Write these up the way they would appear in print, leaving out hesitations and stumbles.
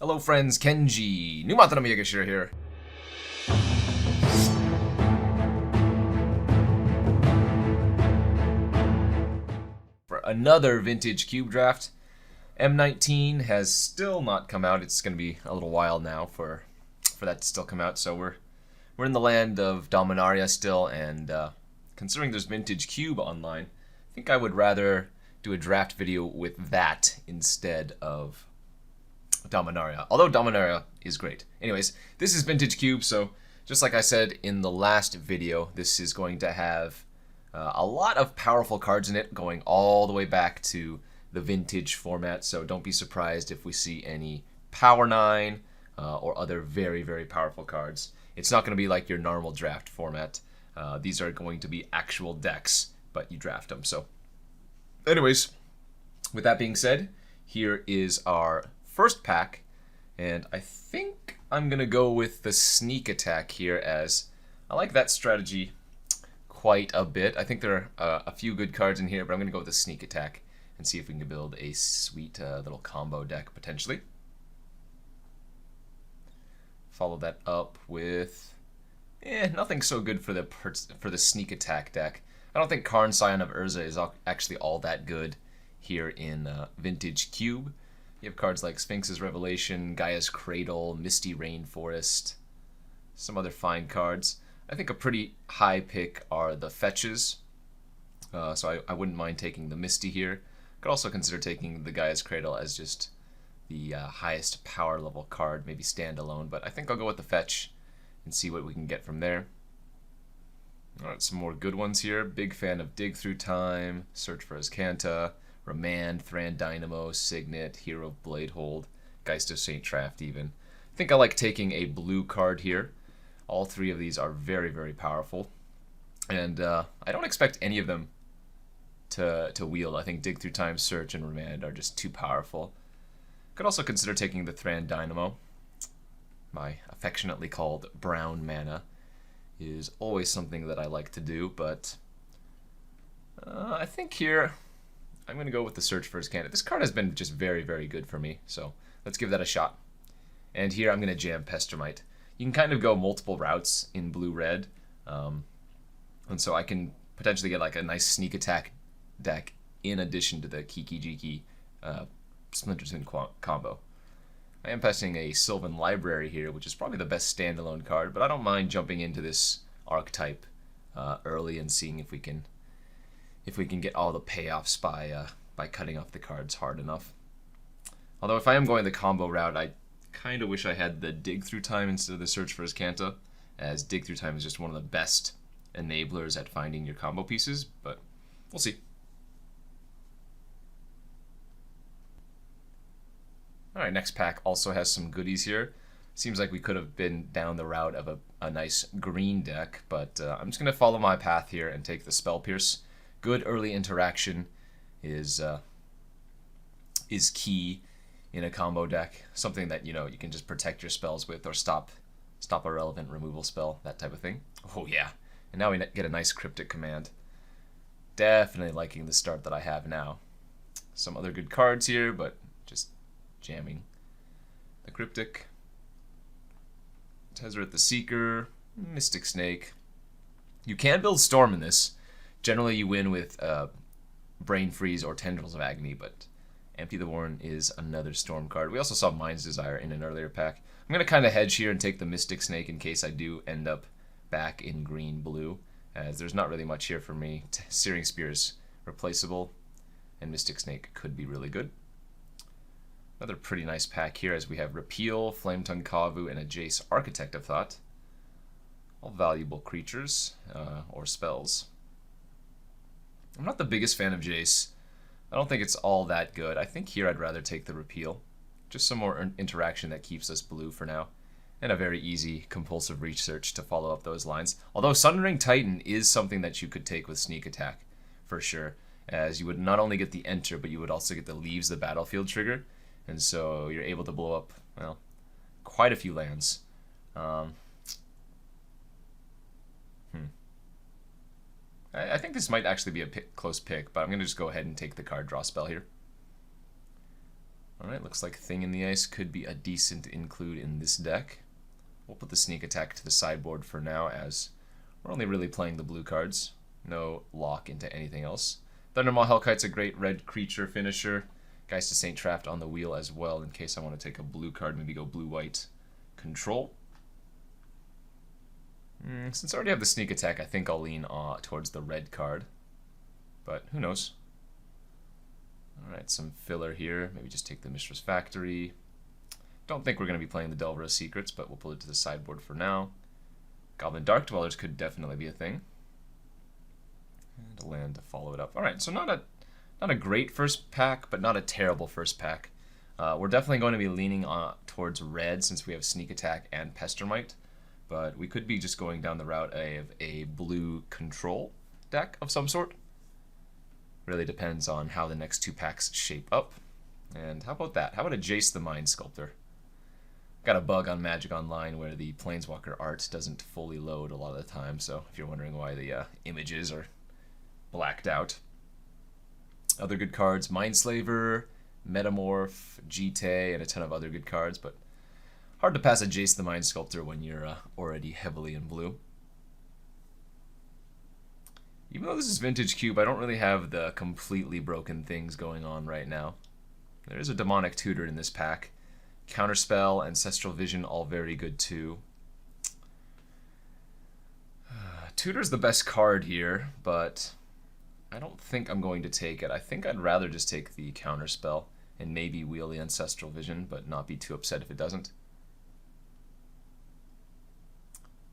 Hello friends, Kenji, NumottheNummy here. For another vintage cube draft. M19 has still not come out. It's going to be a little while now for that to still come out. So we're in the land of Dominaria still, and considering there's vintage cube online, I think I would rather do a draft video with that instead of Dominaria. Although Dominaria is great. Anyways, this is vintage cube, so just like I said in the last video, this is going to have a lot of powerful cards in it, going all the way back to the vintage format, so don't be surprised if we see any Power 9 or other very, very powerful cards. It's not going to be like your normal draft format. These are going to be actual decks, but you draft them. So anyways, with that being said, here is our first pack, and I think I'm going to go with the sneak attack here, as I like that strategy quite a bit. I think there are a few good cards in here, but I'm going to go with the sneak attack and see if we can build a sweet little combo deck potentially. Follow that up with nothing so good for the sneak attack deck. I don't think Karn Scion of Urza is actually all that good here in Vintage Cube. You have cards like Sphinx's Revelation, Gaia's Cradle, Misty Rainforest, some other fine cards. I think a pretty high pick are the fetches, so I wouldn't mind taking the Misty here. Could also consider taking the Gaia's Cradle as just the highest power level card, maybe standalone, but I think I'll go with the fetch and see what we can get from there. Alright, some more good ones here. Big fan of Dig Through Time, Search for Azcanta, Remand, Thran Dynamo, Signet, Hero of Bladehold, Geist of St. Traft even. I think I like taking a blue card here. All three of these are very, very powerful. And I don't expect any of them to wield. I think Dig Through Time, Search, and Remand are just too powerful. Could also consider taking the Thran Dynamo. My affectionately called brown mana is always something that I like to do, but I think here I'm going to go with the Search for Azcanta. This card has been just very, very good for me, so let's give that a shot. And here I'm going to jam Pestermite. You can kind of go multiple routes in blue-red, and so I can potentially get like a nice sneak attack deck in addition to the Kiki Jiki Splinterton combo. I am passing a Sylvan Library here, which is probably the best standalone card, but I don't mind jumping into this archetype early and seeing if we can get all the payoffs by cutting off the cards hard enough. Although if I am going the combo route, I kind of wish I had the Dig Through Time instead of the Search for Azcanta, as Dig Through Time is just one of the best enablers at finding your combo pieces, but we'll see. Alright, next pack also has some goodies here. Seems like we could have been down the route of a nice green deck, but I'm just going to follow my path here and take the Spell Pierce. Good early interaction is key in a combo deck. Something that you can just protect your spells with, or stop a relevant removal spell, that type of thing. Oh yeah, and now we get a nice Cryptic Command. Definitely liking the start that I have now. Some other good cards here, but just jamming the Cryptic. Tezzeret the Seeker, Mystic Snake. You can build Storm in this. Generally, you win with Brain Freeze or Tendrils of Agony, but Empty the Warren is another Storm card. We also saw Mind's Desire in an earlier pack. I'm going to kind of hedge here and take the Mystic Snake in case I do end up back in green-blue, as there's not really much here for me. Searing Spear is replaceable, and Mystic Snake could be really good. Another pretty nice pack here, as we have Repeal, Flametongue Kavu, and a Jace Architect of Thought. All valuable creatures or spells. I'm not the biggest fan of Jace. I don't think it's all that good. I think here I'd rather take the Repeal. Just some more interaction that keeps us blue for now. And a very easy compulsive research to follow up those lines. Although Sunring Titan is something that you could take with Sneak Attack, for sure. As you would not only get the Enter, but you would also get the Leaves the Battlefield trigger. And so you're able to blow up, well, quite a few lands. I think this might actually be a close pick, but I'm going to just go ahead and take the card draw spell here. Alright, looks like Thing in the Ice could be a decent include in this deck. We'll put the Sneak Attack to the sideboard for now, as we're only really playing the blue cards. No lock into anything else. Thundermaw Hellkite's a great red creature finisher. Geist of Saint Traft on the wheel as well, in case I want to take a blue card, maybe go blue-white control. Since I already have the Sneak Attack, I think I'll lean towards the red card. But who knows? Alright, some filler here. Maybe just take the Mishra's Factory. Don't think we're going to be playing the Delver of Secrets, but we'll pull it to the sideboard for now. Goblin Dark Dwellers could definitely be a thing. And a land to follow it up. Alright, so not a great first pack, but not a terrible first pack. We're definitely going to be leaning towards red since we have Sneak Attack and Pestermite. But we could be just going down the route of a blue control deck of some sort. Really depends on how the next two packs shape up. And how about that? How about a Jace the Mind Sculptor? Got a bug on Magic Online where the Planeswalker art doesn't fully load a lot of the time, so if you're wondering why the images are blacked out. Other good cards, Mindslaver, Metamorph, Jite, and a ton of other good cards, but hard to pass a Jace the Mind Sculptor when you're already heavily in blue. Even though this is Vintage Cube, I don't really have the completely broken things going on right now. There is a Demonic Tutor in this pack. Counterspell, Ancestral Vision, all very good too. Tutor's the best card here, but I don't think I'm going to take it. I think I'd rather just take the Counterspell and maybe wheel the Ancestral Vision, but not be too upset if it doesn't.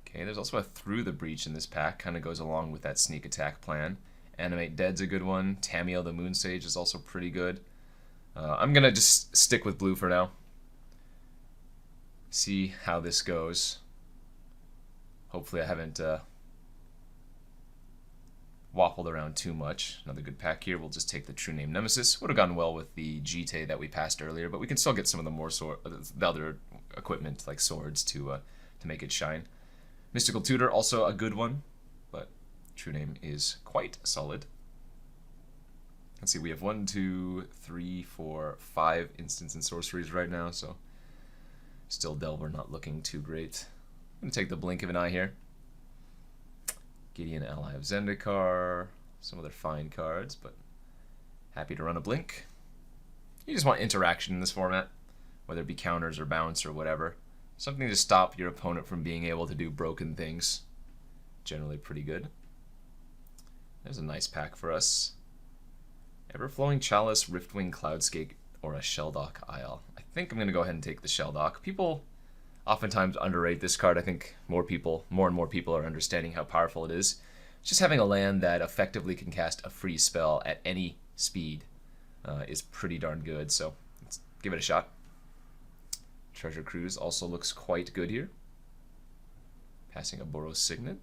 Okay, there's also a Through the Breach in this pack, kind of goes along with that Sneak Attack plan. Animate Dead's a good one. Tamiel the Moonsage is also pretty good. I'm going to just stick with blue for now. See how this goes. Hopefully I haven't waffled around too much. Another good pack here. We'll just take the True Name Nemesis. Would have gone well with the Jite that we passed earlier, but we can still get some of the other equipment like swords to make it shine. Mystical Tutor, also a good one, but True Name is quite solid. Let's see, we have 1, 2, 3, 4, 5 instants and sorceries right now, so still Delver not looking too great. I'm going to take the Blink of an Eye here. Gideon Ally of Zendikar, some other fine cards, but happy to run a Blink. You just want interaction in this format, whether it be counters or bounce or whatever. Something to stop your opponent from being able to do broken things. Generally pretty good. There's a nice pack for us. Everflowing Chalice, Riftwing Cloudscape, or a Shelldock Isle. I think I'm going to go ahead and take the Shelldock. People oftentimes underrate this card. I think more and more people are understanding how powerful it is. Just having a land that effectively can cast a free spell at any speed is pretty darn good, so let's give it a shot. Treasure Cruise also looks quite good here. Passing a Boros Signet.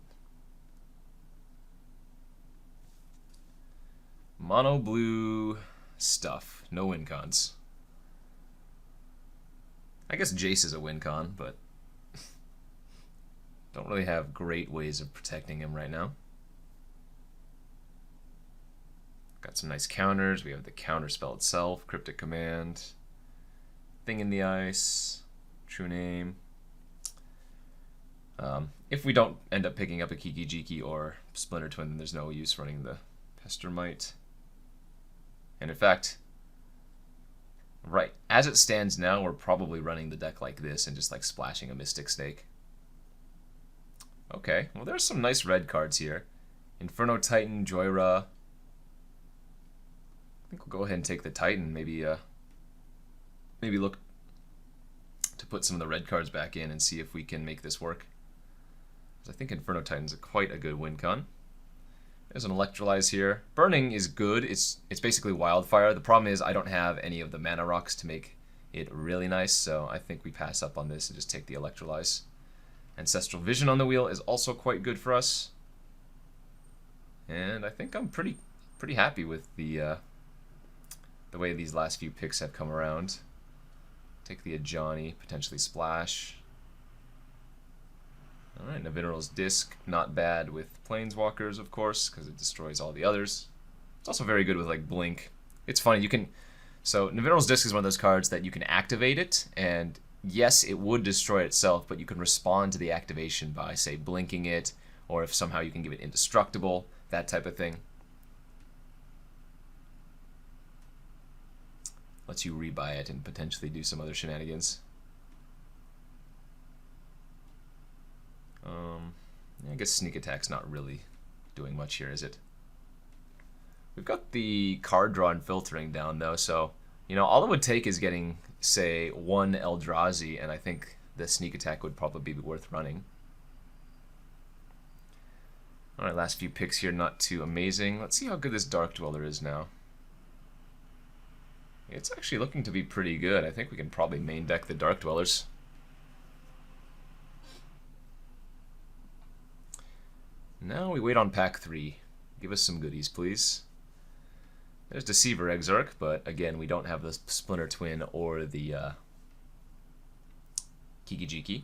Mono blue stuff. No win cons. I guess Jace is a win con, but don't really have great ways of protecting him right now. Got some nice counters. We have the counter spell itself, Cryptic Command, Thing in the Ice, True Name. If we don't end up picking up a Kiki Jiki or Splinter Twin, then there's no use running the Pestermite. And in fact, right, as it stands now, we're probably running the deck like this and just like splashing a Mystic Snake. Okay, well there's some nice red cards here. Inferno Titan, Joyra. I think we'll go ahead and take the Titan. Maybe look to put some of the red cards back in and see if we can make this work. I think Inferno Titan's quite a good win con. There's an Electrolyze here. Burning is good. It's basically Wildfire. The problem is I don't have any of the mana rocks to make it really nice, so I think we pass up on this and just take the Electrolyze. Ancestral Vision on the wheel is also quite good for us. And I think I'm pretty happy with the way these last few picks have come around. Take the Ajani, potentially Splash. Alright, Navineral's Disc, not bad with Planeswalkers, of course, because it destroys all the others. It's also very good with, like, Blink. It's funny, you can So Navineral's Disc is one of those cards that you can activate it, and yes, it would destroy itself, but you can respond to the activation by, say, blinking it, or if somehow you can give it indestructible, that type of thing. Lets you rebuy it and potentially do some other shenanigans. I guess Sneak Attack's not really doing much here, is it? We've got the card draw and filtering down, though, so, you know, all it would take is getting, say, one Eldrazi, and I think the Sneak Attack would probably be worth running. Alright, last few picks here, not too amazing. Let's see how good this Dark Dweller is now. It's actually looking to be pretty good. I think we can probably main deck the Dark Dwellers. Now we wait on pack 3. Give us some goodies, please. There's Deceiver Exarch, but again, we don't have the Splinter Twin or the Kiki-Jiki.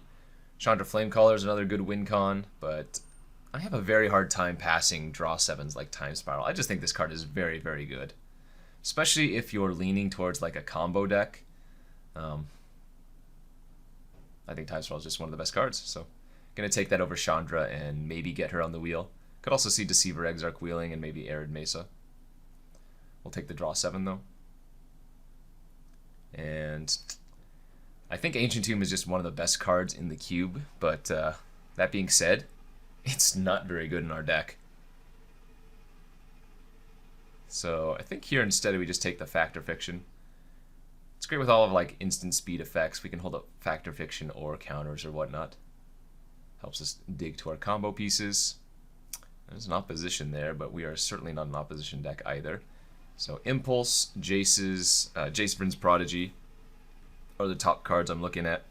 Chandra Flamecaller is another good win con, but I have a very hard time passing draw 7s like Time Spiral. I just think this card is very, very good. Especially if you're leaning towards like a combo deck. I think Time Spiral is just one of the best cards, so gonna take that over Chandra and maybe get her on the wheel. Could also see Deceiver Exarch wheeling and maybe Arid Mesa. We'll take the draw 7 though. And I think Ancient Tomb is just one of the best cards in the cube, but that being said, it's not very good in our deck. So I think here instead we just take the Factor Fiction. It's great with all of like instant speed effects. We can hold up Factor Fiction or counters or whatnot. Helps us dig to our combo pieces. There's an opposition there, but we are certainly not an opposition deck either. So Impulse, Jace Vryn's Prodigy are the top cards I'm looking at.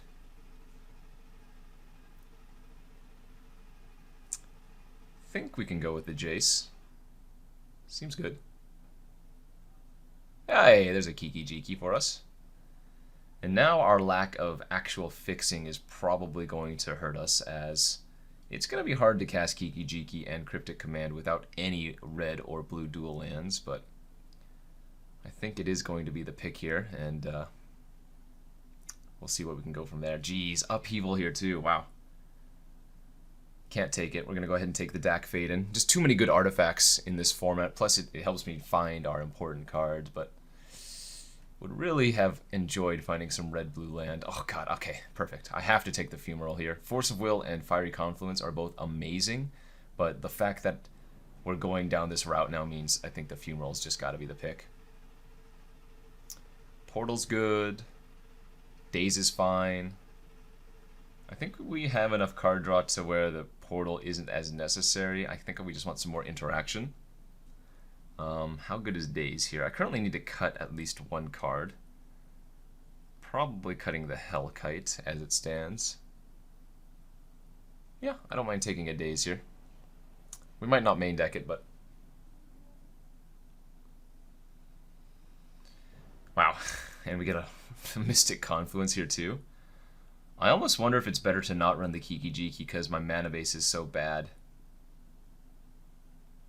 I think we can go with the Jace. Seems good. Hey, there's a Kiki-Jiki for us. And now our lack of actual fixing is probably going to hurt us, as it's going to be hard to cast Kiki-Jiki and Cryptic Command without any red or blue dual lands, but I think it is going to be the pick here, and we'll see what we can go from there. Jeez, Upheaval here too, wow. Can't take it. We're going to go ahead and take the Dak Faden. Just too many good artifacts in this format, plus it helps me find our important cards, but would really have enjoyed finding some red-blue land. Oh god, okay, perfect. I have to take the Fumarole here. Force of Will and Fiery Confluence are both amazing, but the fact that we're going down this route now means I think the Fumarole's just got to be the pick. Portal's good. Daze is fine. I think we have enough card draw to where the Portal isn't as necessary. I think we just want some more interaction. How good is Daze here? I currently need to cut at least one card. Probably cutting the Hellkite as it stands. Yeah, I don't mind taking a Daze here. We might not main deck it, but... Wow, and we get a Mystic Confluence here too. I almost wonder if it's better to not run the Kiki-Jiki because my mana base is so bad.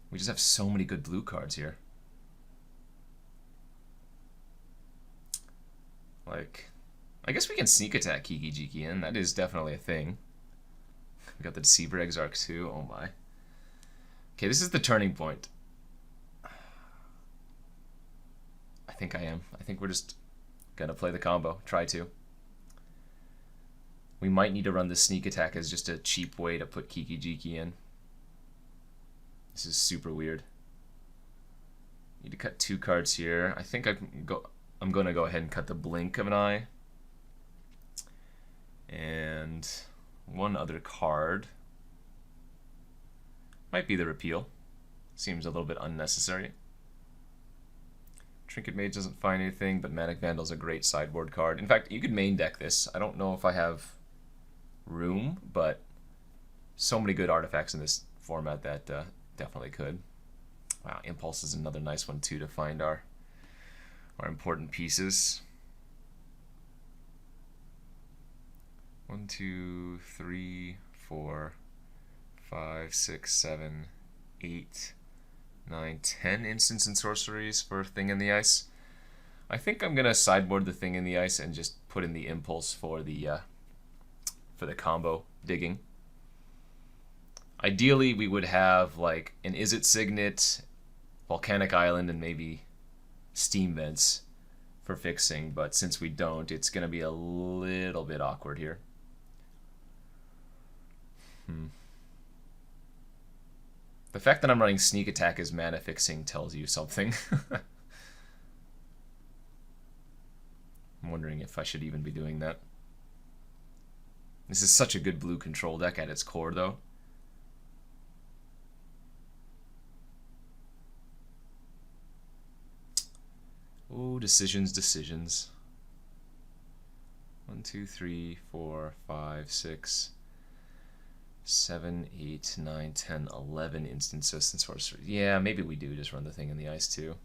We just have so many good blue cards here. Like, I guess we can sneak attack Kiki-Jiki in. That is definitely a thing. We got the Deceiver Exarch too. Oh my. Okay, this is the turning point. I think I am. I think we're just gonna play the combo. Try to. We might need to run the sneak attack as just a cheap way to put Kiki-Jiki in. This is super weird. Need to cut 2 cards here. I think I'm going to go ahead and cut the Blink of an Eye. And one other card. Might be the Repeal. Seems a little bit unnecessary. Trinket Mage doesn't find anything, but Manic Vandal's a great sideboard card. In fact, you could main deck this. I don't know if I have room, but so many good artifacts in this format that definitely could. Wow, Impulse is another nice one too to find our important pieces. 1, 2, 3, 4, 5, 6, 7, 8, 9, 10 instants and sorceries for Thing in the Ice. I think I'm gonna sideboard the thing in the ice and just put in the impulse for the combo digging. Ideally, we would have like an Izzet Signet, Volcanic Island, and maybe Steam Vents for fixing, but since we don't, it's gonna be a little bit awkward here. The fact that I'm running Sneak Attack as mana fixing tells you something. I'm wondering if I should even be doing that. This is such a good blue control deck at its core, though. Oh, decisions, decisions. 1, 2, 3, 4, 5, 6, 7, 8, 9, 10, 11 instances and sorcery. Yeah, maybe we do just run the thing in the ice too.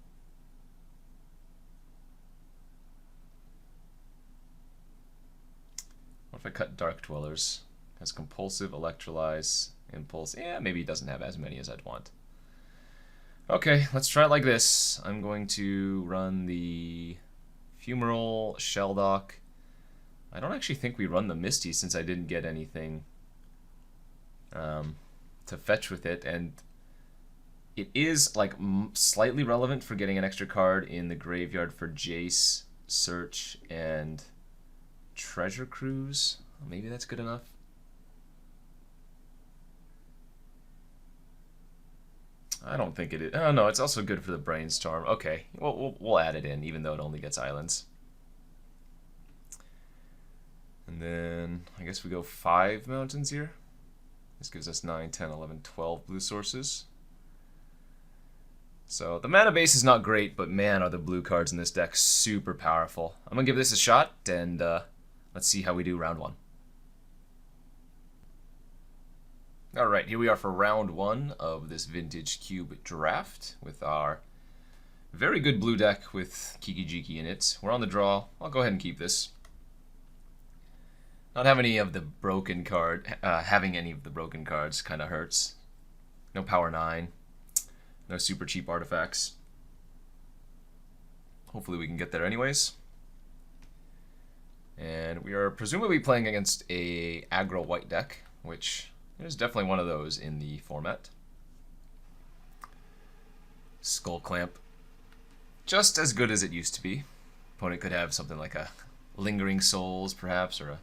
What if I cut Dark Dwellers? Has Compulsive, Electrolyze, Impulse. Yeah, maybe he doesn't have as many as I'd want. Okay, let's try it like this. I'm going to run the Fumarole, Shelldock. I don't actually think we run the Misty since I didn't get anything to fetch with it, and it is like slightly relevant for getting an extra card in the graveyard for Jace, Search, and Treasure Cruise. Maybe that's good enough. I don't think it is. Oh no, it's also good for the Brainstorm. Okay, we'll add it in, even though it only gets islands. And then I guess we go 5 mountains here. This gives us 9, 10, 11, 12 blue sources. So the mana base is not great, but man, are the blue cards in this deck super powerful. I'm gonna give this a shot, and let's see how we do round 1. Alright, here we are for round 1 of this Vintage Cube draft with our very good blue deck with Kiki Jiki in it. We're on the draw. I'll go ahead and keep this. Not having any of the broken cards kind of hurts. No Power 9. No super cheap artifacts. Hopefully we can get there anyways. And we are presumably playing against a aggro white deck, which there's definitely one of those in the format. Skull Clamp. Just as good as it used to be. Opponent could have something like a Lingering Souls, perhaps, or a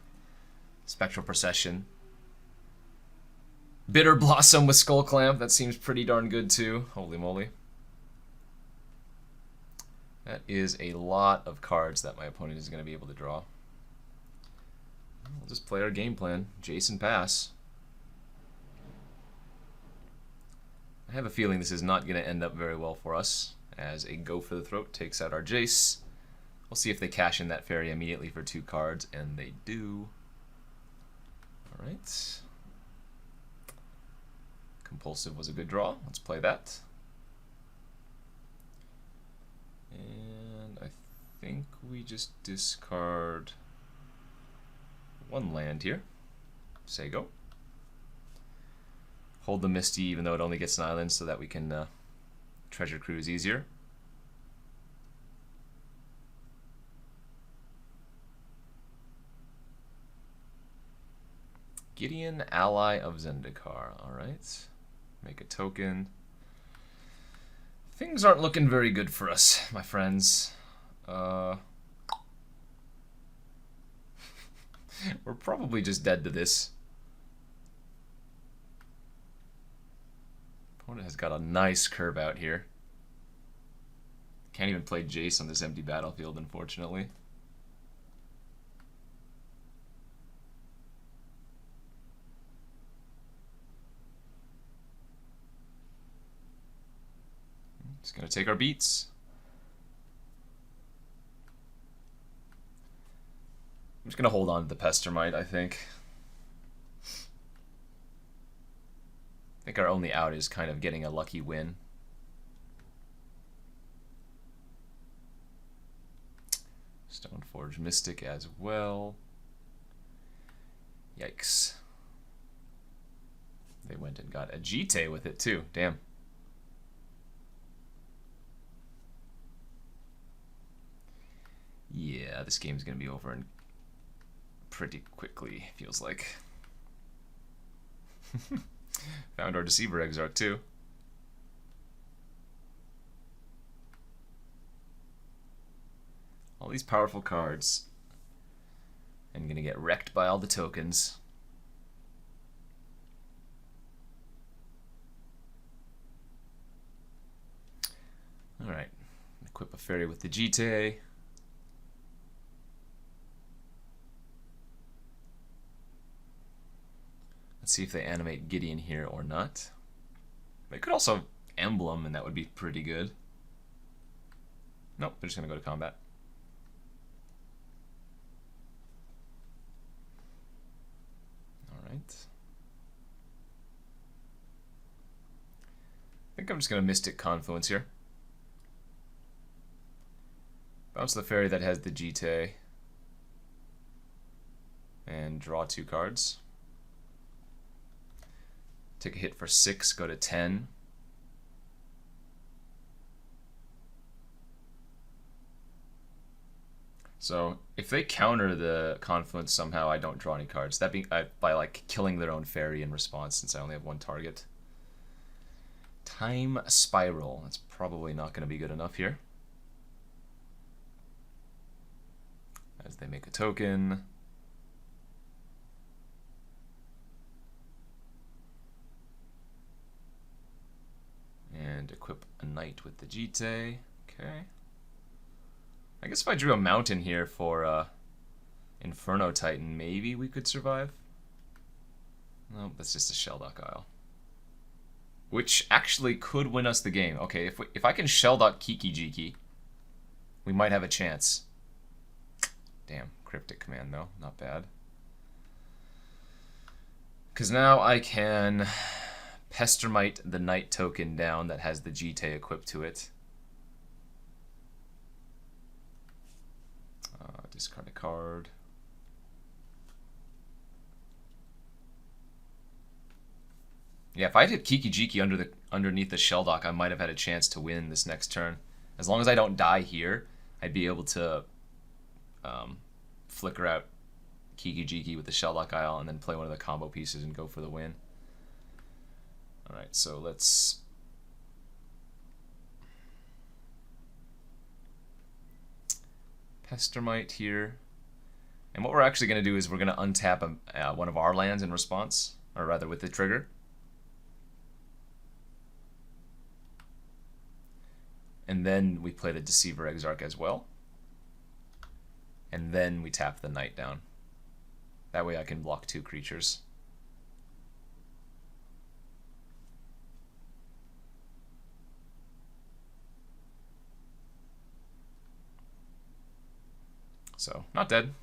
Spectral Procession. Bitter Blossom with Skull Clamp. That seems pretty darn good, too. Holy moly. That is a lot of cards that my opponent is going to be able to draw. We'll just play our game plan. Jason pass. I have a feeling this is not going to end up very well for us, as a Go for the Throat takes out our Jace. We'll see if they cash in that fairy immediately for 2 cards, and they do. Alright. Compulsive was a good draw. Let's play that. And I think we just discard 1 land here. Say go. Hold the Misty even though it only gets an island so that we can Treasure Cruise easier. Gideon, ally of Zendikar. Alright. Make a token. Things aren't looking very good for us, my friends. We're probably just dead to this. Opponent has got a nice curve out here. Can't even play Jace on this empty battlefield, unfortunately. Just gonna take our beats. I'm just gonna hold on to the Pestermite, I think. I think our only out is kind of getting a lucky win. Stoneforge Mystic as well. Yikes. They went and got a Jite with it too. Damn. this game's going to be over in pretty quickly, feels like. Found our Deceiver Exarch too. All these powerful cards. And going to get wrecked by all the tokens. Alright. Equip a fairy with the Jite. Let's see if they animate Gideon here or not. They could also emblem, and that would be pretty good. Nope, they're just going to go to combat. Alright. I think I'm just going to Mystic Confluence here. Bounce the fairy that has the Jite. And draw 2 cards. Take a hit for 6, go to 10. So if they counter the Confluence somehow, I don't draw any cards. That being by like killing their own fairy in response, since I only have 1 target. Time Spiral. That's probably not going to be good enough here. As they make a token. And equip a knight with the Jite. Okay. I guess if I drew a mountain here for Inferno Titan, maybe we could survive. No, that's just a Shelldock Isle. Which actually could win us the game. Okay, if I can Shelldock Kiki Jiki, we might have a chance. Damn, Cryptic Command though, not bad. Because now I can Pestermite the Knight token down that has the Jite equipped to it. Discard a card. Yeah, if I did Kiki Jiki underneath the Shelldock, I might have had a chance to win this next turn. As long as I don't die here, I'd be able to flicker out Kiki Jiki with the Shelldock Isle and then play one of the combo pieces and go for the win. Alright, so let's... Pestermite here. And what we're actually going to do is we're going to untap one of our lands in response, or rather with the trigger. And then we play the Deceiver Exarch as well. And then we tap the Knight down. That way I can block 2 creatures. So, not dead.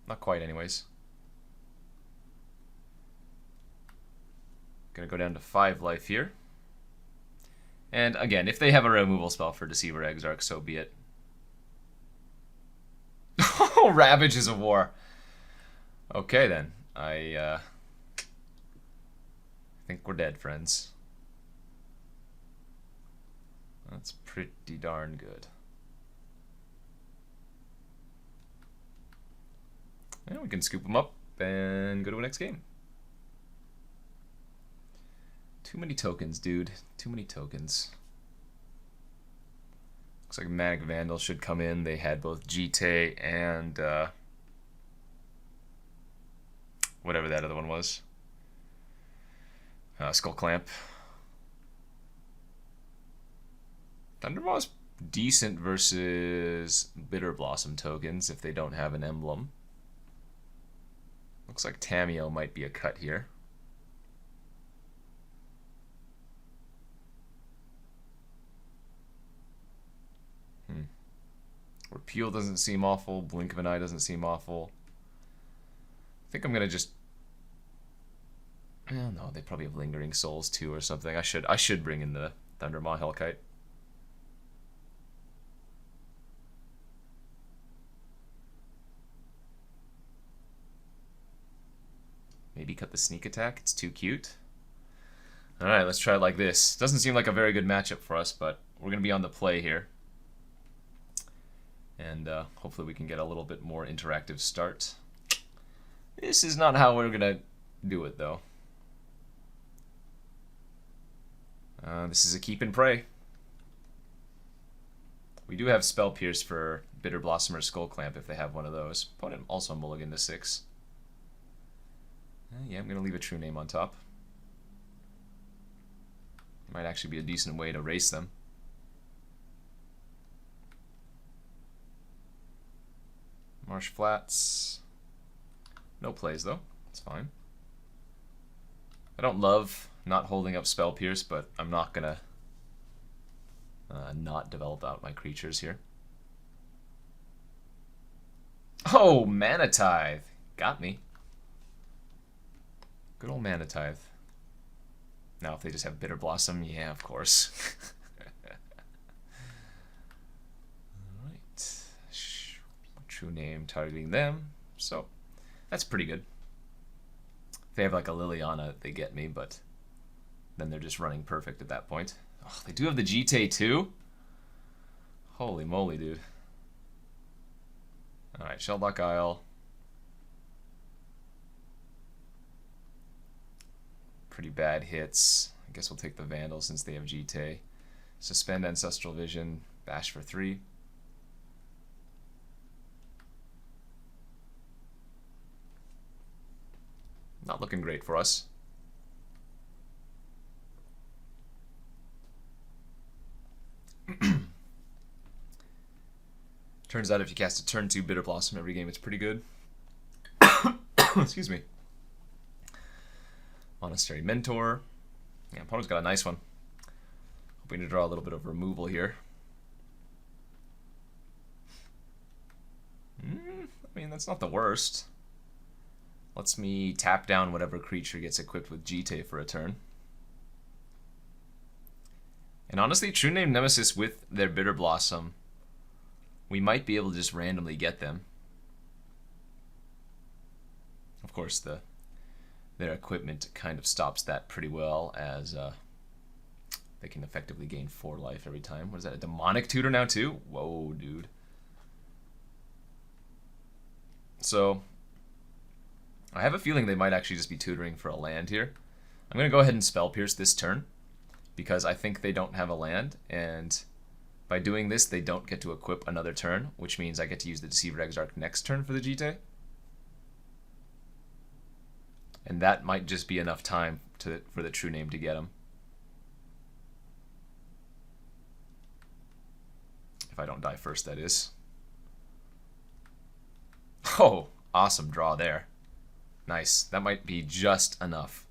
Not quite, anyways. Gonna go down to 5 life here. And again, if they have a removal spell for Deceiver Exarch, so be it. Oh, Ravages of War. Okay then. I think we're dead, friends. That's pretty darn good. And we can scoop them up and go to the next game. Too many tokens, dude. Too many tokens. Looks like Manic Vandal should come in. They had both Jite and whatever that other one was. Skull Clamp. Thundermaw's decent versus Bitter Blossom tokens if they don't have an emblem. Looks like Tamiyo might be a cut here. Repeal doesn't seem awful. Blink of an Eye doesn't seem awful. I think I'm gonna just... Oh no, they probably have Lingering Souls too or something. I should bring in the Thundermaw Hellkite. Maybe cut the sneak attack. It's too cute. Alright, let's try it like this. Doesn't seem like a very good matchup for us, but we're going to be on the play here. And hopefully we can get a little bit more interactive start. This is not how we're going to do it, though. This is a keep and pray. We do have Spell Pierce for Bitter Blossom or Skull Clamp if they have one of those. Opponent also mulligan to 6. Yeah, I'm going to leave a True Name on top. Might actually be a decent way to race them. Marsh Flats. No plays, though. It's fine. I don't love not holding up Spell Pierce, but I'm not going to not develop out my creatures here. Oh, Mana Tithe. Got me. Good old Mana Tithe. Now if they just have Bitter Blossom, yeah, of course. Alright. True Name targeting them. So, that's pretty good. If they have like a Liliana, they get me, but then they're just running perfect at that point. Oh, they do have the GT too? Holy moly, dude. Alright, Shelldock Isle. Pretty bad hits. I guess we'll take the Vandal since they have GT. Suspend Ancestral Vision. Bash for 3. Not looking great for us. Turns out if you cast a turn 2 Bitter Blossom every game, it's pretty good. Excuse me. Monastery Mentor. Yeah, opponent's got a nice one. Hoping to draw a little bit of removal here. I mean, that's not the worst. Lets me tap down whatever creature gets equipped with GT for a turn. And honestly, True Name Nemesis with their Bitter Blossom, we might be able to just randomly get them. Of course, their equipment kind of stops that pretty well, as they can effectively gain 4 life every time. What is that, a Demonic Tutor now too? Whoa, dude. So, I have a feeling they might actually just be tutoring for a land here. I'm going to go ahead and Spell Pierce this turn, because I think they don't have a land, and by doing this, they don't get to equip another turn, which means I get to use the Deceiver Exarch next turn for the GT. And that might just be enough time for the True Name to get him. If I don't die first, that is. Oh, awesome draw there. Nice. That might be just enough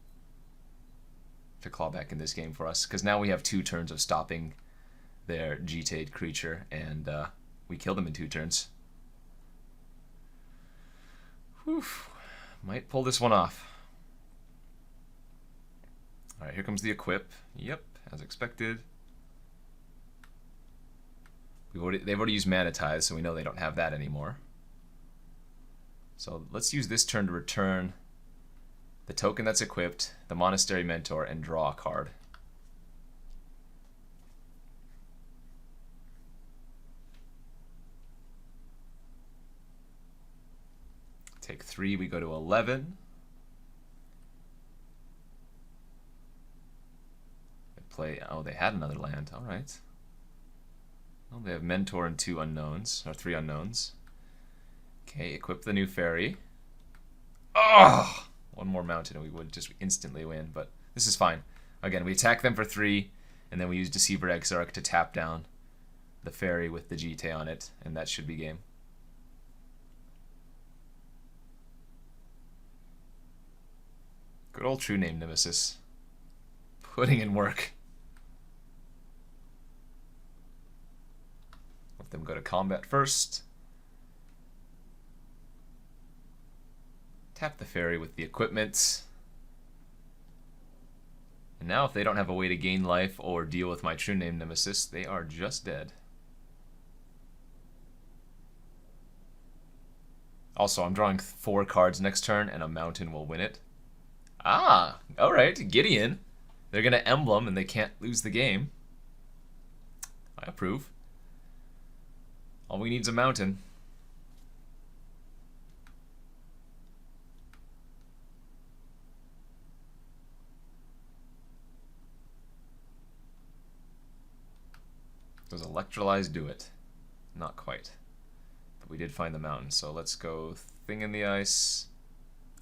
to claw back in this game for us, because now we have 2 turns of stopping their GT'd creature, and we kill them in 2 turns. Whew. Might pull this one off. Alright, here comes the equip. Yep, as expected. They've already used Mana Tithe, so we know they don't have that anymore. So let's use this turn to return the token that's equipped, the Monastery Mentor, and draw a card. Take 3, we go to 11. Oh, they had another land. All right. Well, they have Mentor and 2 unknowns, or 3 unknowns. Okay, equip the new fairy. Oh! 1 more mountain and we would just instantly win, but this is fine. Again, we attack them for 3, and then we use Deceiver Exarch to tap down the fairy with the GT on it, and that should be game. Good old True Name Nemesis. Putting in work. Let them go to combat first. Tap the fairy with the equipment. And now if they don't have a way to gain life or deal with my True Name Nemesis, they are just dead. Also, I'm drawing 4 cards next turn, and a mountain will win it. Ah, alright, Gideon. They're going to emblem, and they can't lose the game. I approve. All we need is a mountain. Does Electrolyze do it? Not quite. But we did find the mountain, so let's go Thing in the Ice.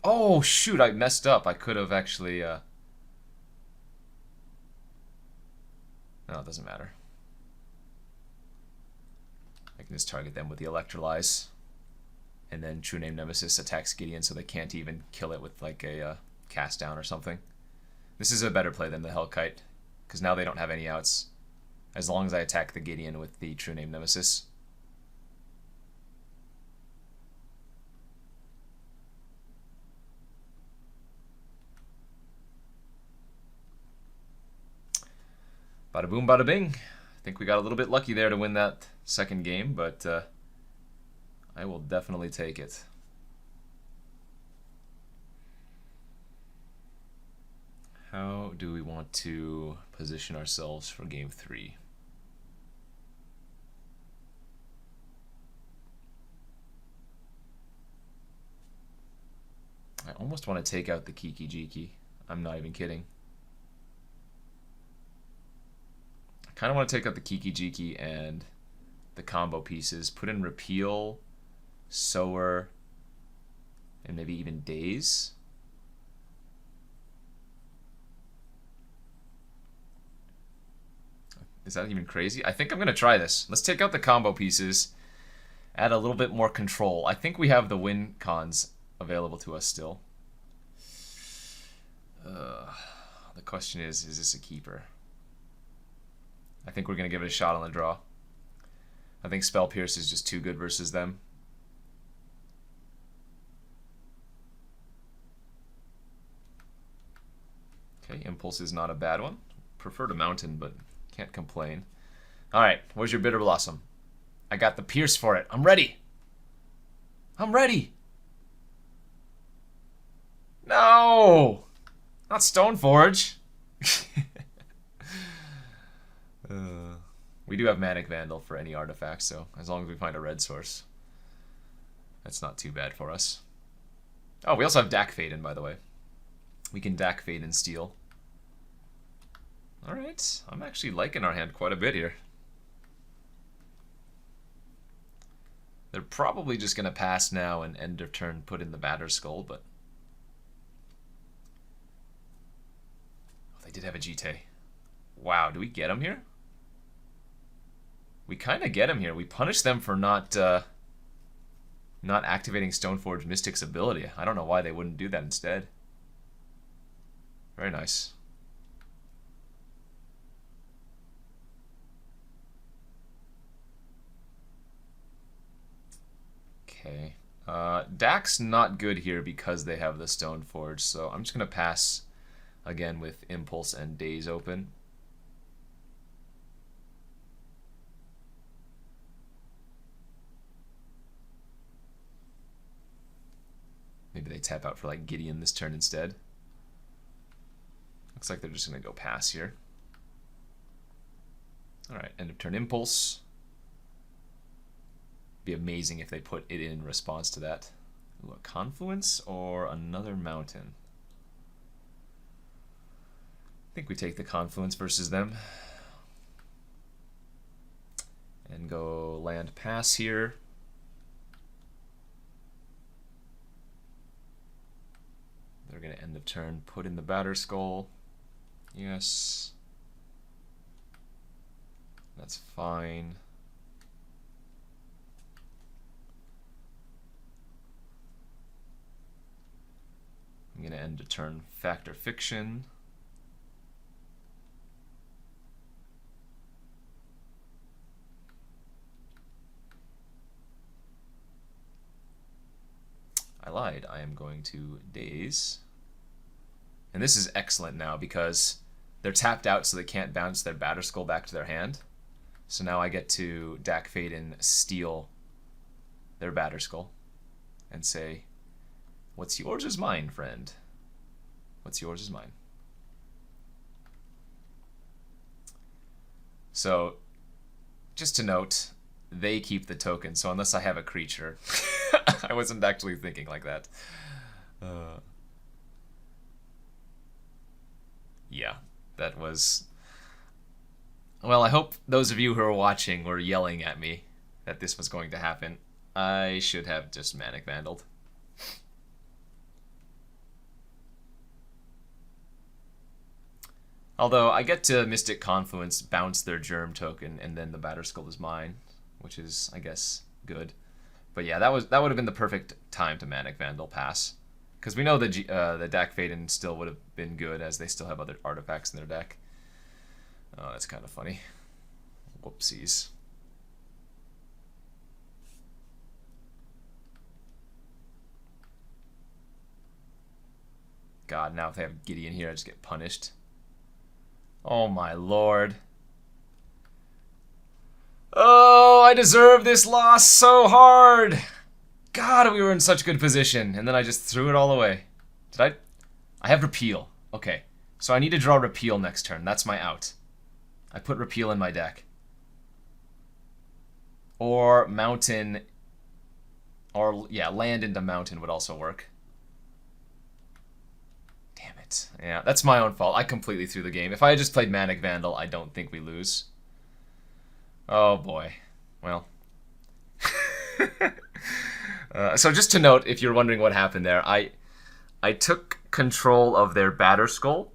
Oh, shoot, I messed up. I could have actually... No, it doesn't matter. I can just target them with the Electrolyze. And then True Name Nemesis attacks Gideon so they can't even kill it with like a cast down or something. This is a better play than the Hellkite, because now they don't have any outs. As long as I attack the Gideon with the True Name Nemesis. Bada boom, bada bing. I think we got a little bit lucky there to win that second game, but I will definitely take it. How do we want to position ourselves for game 3? I almost want to take out the Kiki Jiki. I'm not even kidding. I kind of want to take out the Kiki Jiki and the combo pieces. Put in Repeal, Sower, and maybe even Daze. Is that even crazy? I think I'm going to try this. Let's take out the combo pieces, add a little bit more control. I think we have the win cons available to us still. The question is this a keeper? I think we're going to give it a shot on the draw. I think Spell Pierce is just too good versus them. Okay, Impulse is not a bad one. Prefer to Mountain, but can't complain. Alright, where's your Bitter Blossom? I got the Pierce for it. I'm ready. I'm ready. No! Not Stoneforge. We do have Manic Vandal for any artifact, so as long as we find a red source, that's not too bad for us. Oh, we also have Dak Faden, by the way. We can Dak Faden steal. Alright, I'm actually liking our hand quite a bit here. They're probably just going to pass now and end of turn put in the Batterskull, but... Oh, they did have a Jite. Wow, do we get him here? We kind of get him here. We punish them for not activating Stoneforge Mystic's ability. I don't know why they wouldn't do that instead. Very nice. Okay. Dak's not good here because they have the Stoneforge, so I'm just going to pass again with Impulse and Daze open. Maybe they tap out for like Gideon this turn instead. Looks like they're just going to go pass here. Alright, end of turn Impulse. Be amazing if they put it in response to that. Ooh, a Confluence or another Mountain? I think we take the Confluence versus them. And go land pass here. They're going to end of turn, put in the Batterskull. Yes. That's fine. I'm going to end a turn Fact or Fiction. I lied. I am going to Daze. And this is excellent now because they're tapped out so they can't bounce their Batterskull back to their hand. So now I get to Dak Faden steal their Batterskull and say, what's yours is mine, friend. What's yours is mine. So, just to note, they keep the token. So unless I have a creature, I wasn't actually thinking like that. Yeah, that was... Well, I hope those of you who are watching were yelling at me that this was going to happen. I should have just Manic Vandaled. Although, I get to Mystic Confluence, bounce their Germ token, and then the Batterskull is mine, which is, I guess, good. But yeah, that would have been the perfect time to Manic Vandal pass. Because we know the Dak Faden still would have been good, as they still have other artifacts in their deck. Oh, that's kind of funny. Whoopsies. God, now if they have Gideon here, I just get punished. Oh my lord. Oh, I deserve this loss so hard. God, we were in such good position, and then I just threw it all away. Did I? I have Repeal. Okay, so I need to draw Repeal next turn. That's my out. I put Repeal in my deck. Or Mountain, or yeah, land into Mountain would also work. Damn it. Yeah, that's my own fault. I completely threw the game. If I had just played Manic Vandal, I don't think we lose. Oh boy. Well. So just to note, if you're wondering what happened there, I took control of their Batterskull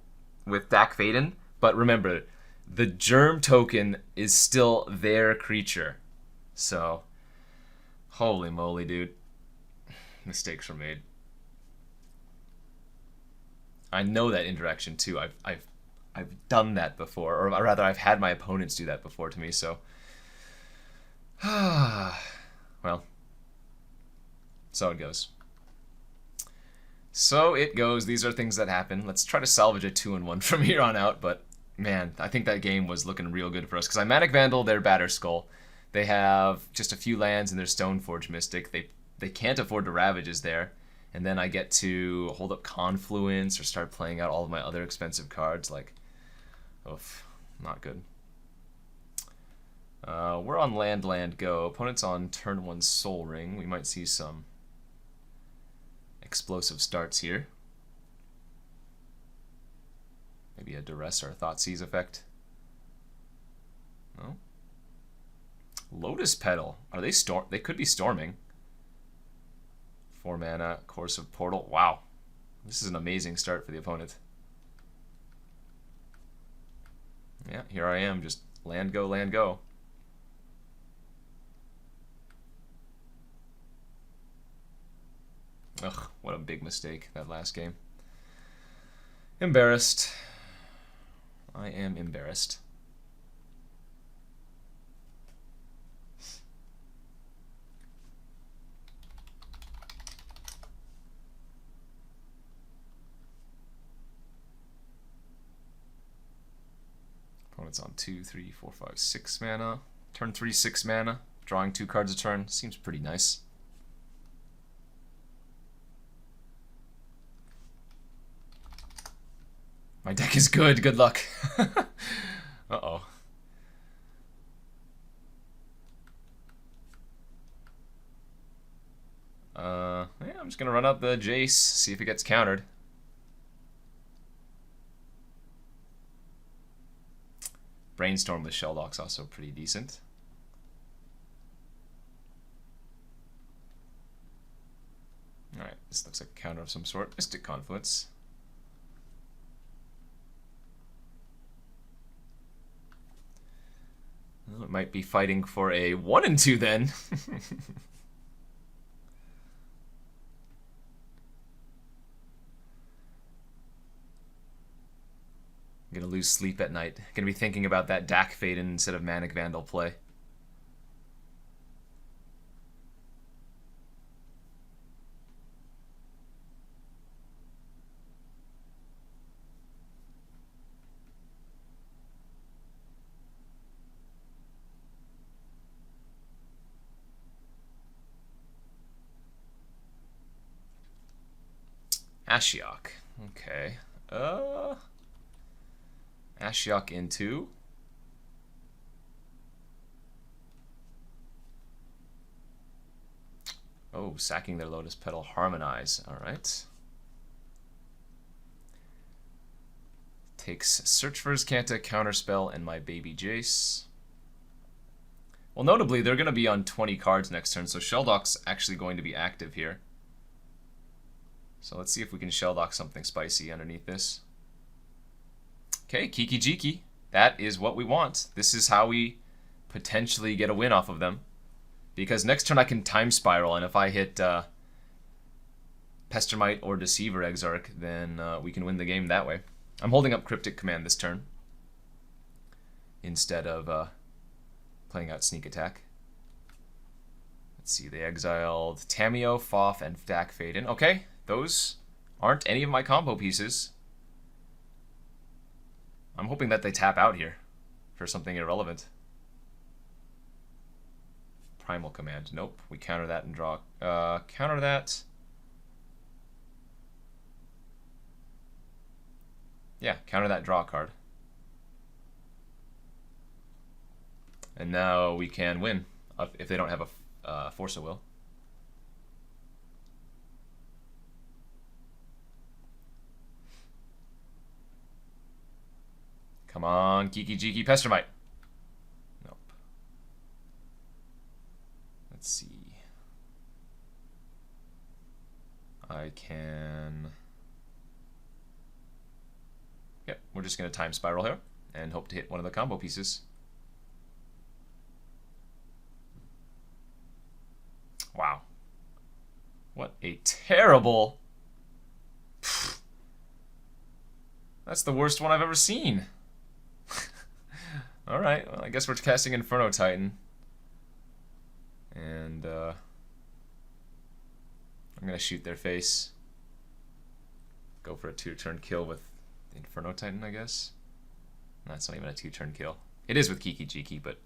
with Dak Faden, but remember, the Germ token is still their creature. So, holy moly, dude. Mistakes were made. I know that interaction too. I've done that before, or rather, I've had my opponents do that before to me. So, well, so it goes. So it goes. These are things that happen. Let's try to salvage a 2-1 from here on out. But man, I think that game was looking real good for us because I Manic Vandal their Batterskull. They have just a few lands in their Stoneforge Mystic. They can't afford to Ravages there. And then I get to hold up Confluence or start playing out all of my other expensive cards. Like, oof, not good. We're on land, go. Opponent's on turn 1 Soul Ring. We might see some explosive starts here. Maybe a Duress or a Thoughtseize effect. No. Lotus Petal. Are they They could be storming. 4 mana, Course of Portal. Wow. This is an amazing start for the opponent. Yeah, here I am, just land, go, land, go. Ugh, what a big mistake, that last game. Embarrassed. I am embarrassed. Opponent's on 2, 3, 4, 5, 6 mana. Turn 3, 6 mana. Drawing 2 cards a turn. Seems pretty nice. My deck is good. Good luck. Uh-oh. Yeah, I'm just going to run out the Jace, see if it gets countered. Brainstorm with Shelldock's also pretty decent. Alright, this looks like a counter of some sort. Mystic Confluence. Well, it might be fighting for a 1 and 2 then. I'm gonna lose sleep at night. Gonna be thinking about that Dak Faden instead of Manic Vandal play. Ashiok. Okay. Ashiok into. Oh, sacking their Lotus Petal, harmonize. All right. Takes Search for Azcanta, Counterspell, and my baby Jace. Well, notably, they're going to be on 20 cards next turn, so Sheldock's actually going to be active here. So let's see if we can Sheldock something spicy underneath this. Okay, Kiki Jiki. That is what we want. This is how we potentially get a win off of them. Because next turn I can Time Spiral, and if I hit Pestermite or Deceiver Exarch, then we can win the game that way. I'm holding up Cryptic Command this turn instead of playing out Sneak Attack. Let's see, they exiled Tameo, Foff, and Dak Faden. Okay, those aren't any of my combo pieces. I'm hoping that they tap out here for something irrelevant. Primal Command. Nope, we counter that and draw. Counter that. Yeah, counter that, draw card. And now we can win if they don't have a Force of Will. Come on, Geeky Jeeky Pestermite. Nope. Let's see. I can... Yep, we're just going to Time Spiral here and hope to hit one of the combo pieces. Wow. What a terrible... That's the worst one I've ever seen. Alright, well, I guess we're casting Inferno Titan. And, I'm going to shoot their face. Go for a 2-turn kill with Inferno Titan, I guess. That's not even a 2-turn kill. It is with Kiki Jiki, but...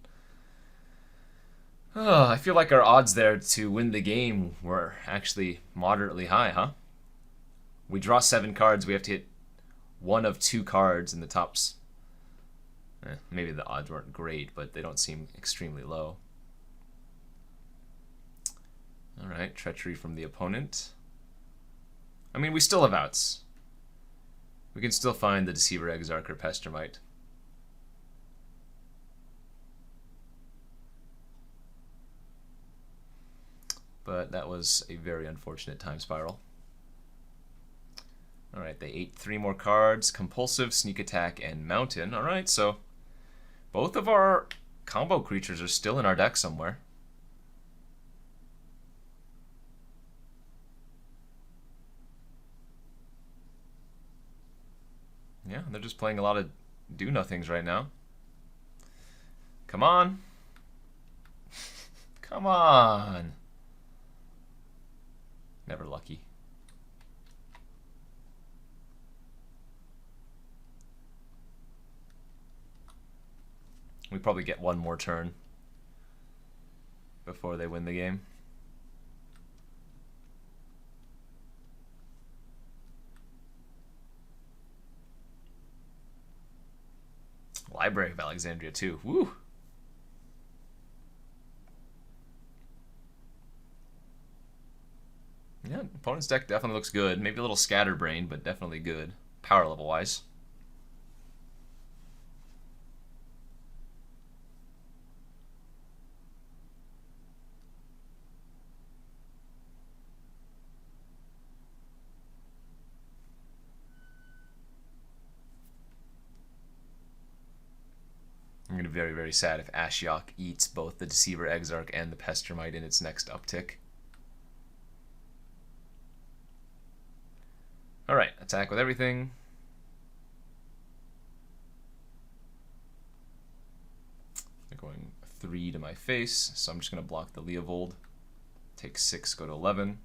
I feel like our odds there to win the game were actually moderately high, huh? We draw 7 cards, we have to hit one of 2 cards in the tops. Maybe the odds weren't great, but they don't seem extremely low. Alright, treachery from the opponent. I mean, we still have outs. We can still find the Deceiver Exarch or Pestermite. But that was a very unfortunate Time Spiral. Alright, they ate 3 more cards. Compulsive, Sneak Attack, and Mountain. Alright, so both of our combo creatures are still in our deck somewhere. Yeah, they're just playing a lot of do-nothings right now. Come on. Come on. Never lucky. We probably get one more turn before they win the game. Library of Alexandria too. Woo! Yeah, opponent's deck definitely looks good. Maybe a little scatterbrained, but definitely good. Power level wise. I'm going to be very, very sad if Ashiok eats both the Deceiver Exarch and the Pestermite in its next uptick. Alright, attack with everything. They're going 3 to my face, so I'm just going to block the Leovold. Take 6, go to 11.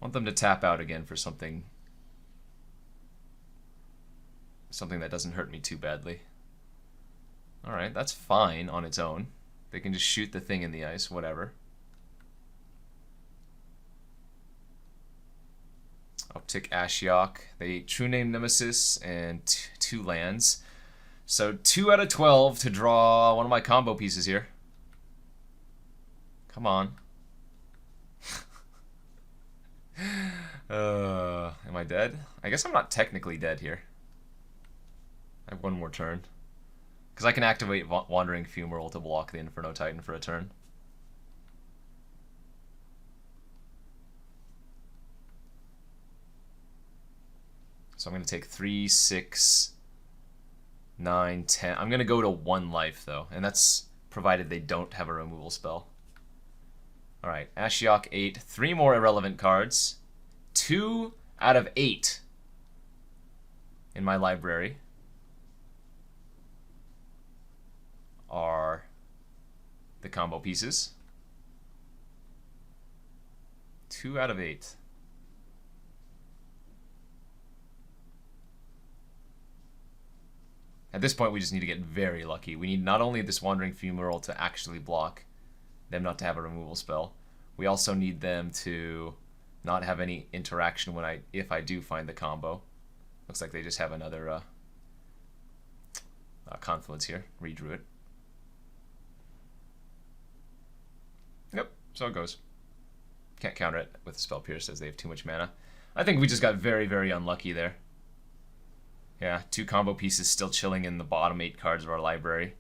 Want them to tap out again for something that doesn't hurt me too badly. Alright, that's fine on its own. They can just shoot the thing in the ice, whatever. Uptick Ashiok. They True Name Nemesis and 2 lands. So 2 out of 12 to draw one of my combo pieces here. Come on. Am I dead? I guess I'm not technically dead here. I have one more turn. Because I can activate Wandering Fumarole to block the Inferno Titan for a turn. So I'm going to take 3, 6, 9, 10. I'm going to go to 1 life, though. And that's provided they don't have a removal spell. Alright, Ashiok 8. 3 more irrelevant cards. 2 out of 8 in my library are the combo pieces. 2 out of 8. At this point, we just need to get very lucky. We need not only this Wandering Fumarole to actually block them not to have a removal spell, we also need them to not have any interaction when if I do find the combo. Looks like they just have another Confluence here. Redrew it. Yep, so it goes. Can't counter it with the Spell Pierce as they have too much mana. I think we just got very, very unlucky there. Yeah, 2 combo pieces still chilling in the bottom 8 cards of our library.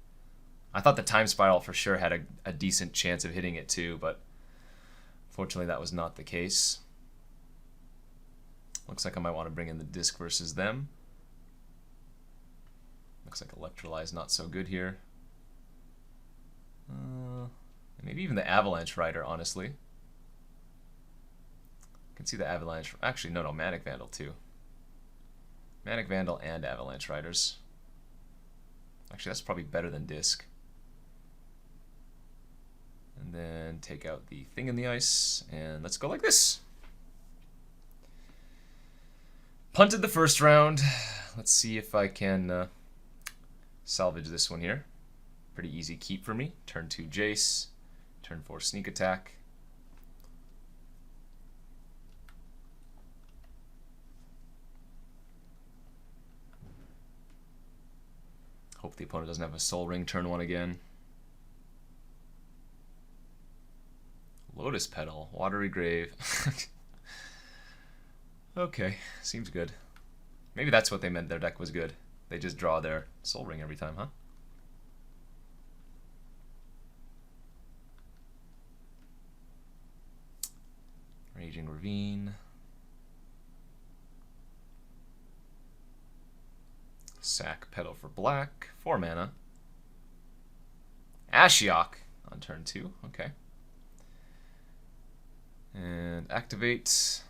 I thought the Time Spiral for sure had a decent chance of hitting it too, but fortunately that was not the case. Looks like I might want to bring in the Disc versus them. Looks like Electrolyze not so good here. Maybe even the Avalanche Rider, honestly. I can see the Avalanche. Actually, no, Manic Vandal too. Manic Vandal and Avalanche Riders. Actually, that's probably better than Disc. And then take out the Thing in the Ice, and let's go like this. Punted the first round. Let's see if I can salvage this one here. Pretty easy keep for me. Turn 2 Jace. Turn 4 Sneak Attack. Hope the opponent doesn't have a Soul Ring turn 1 again. Lotus Petal, Watery Grave. Okay, seems good. Maybe that's what they meant their deck was good. They just draw their Soul Ring every time, huh? Raging Ravine. Sack Petal for black. 4 mana. Ashiok on turn 2. Okay. And activate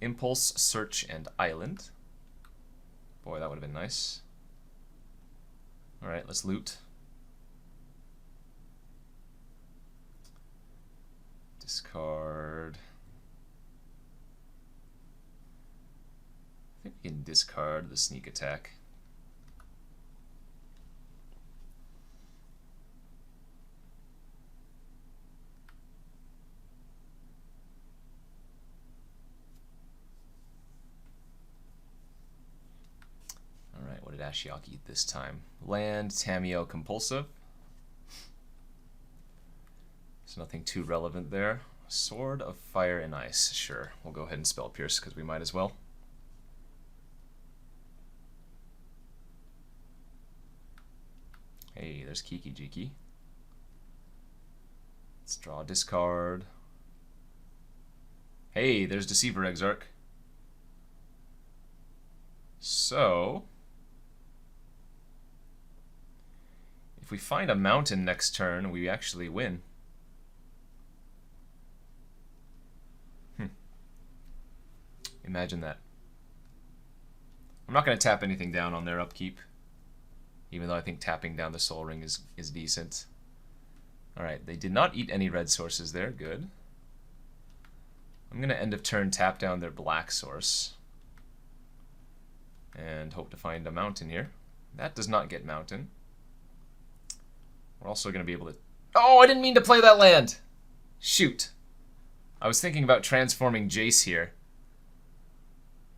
Impulse, Search, and Island. Boy, that would have been nice. Alright, let's loot. Discard. I think we can discard the Sneak Attack. Alright, what did Ashiok eat this time? Land, Tamiyo, Compulsive. There's nothing too relevant there. Sword of Fire and Ice. Sure, we'll go ahead and Spell Pierce because we might as well. Hey, there's Kiki Jiki. Let's draw a discard. Hey, there's Deceiver Exarch. So, if we find a mountain next turn, we actually win. Imagine that. I'm not going to tap anything down on their upkeep, even though I think tapping down the Soul Ring is decent. Alright, they did not eat any red sources there. Good. I'm going to end of turn tap down their black source and hope to find a mountain here. That does not get mountain. We're also going to be able to... Oh, I didn't mean to play that land! Shoot. I was thinking about transforming Jace here.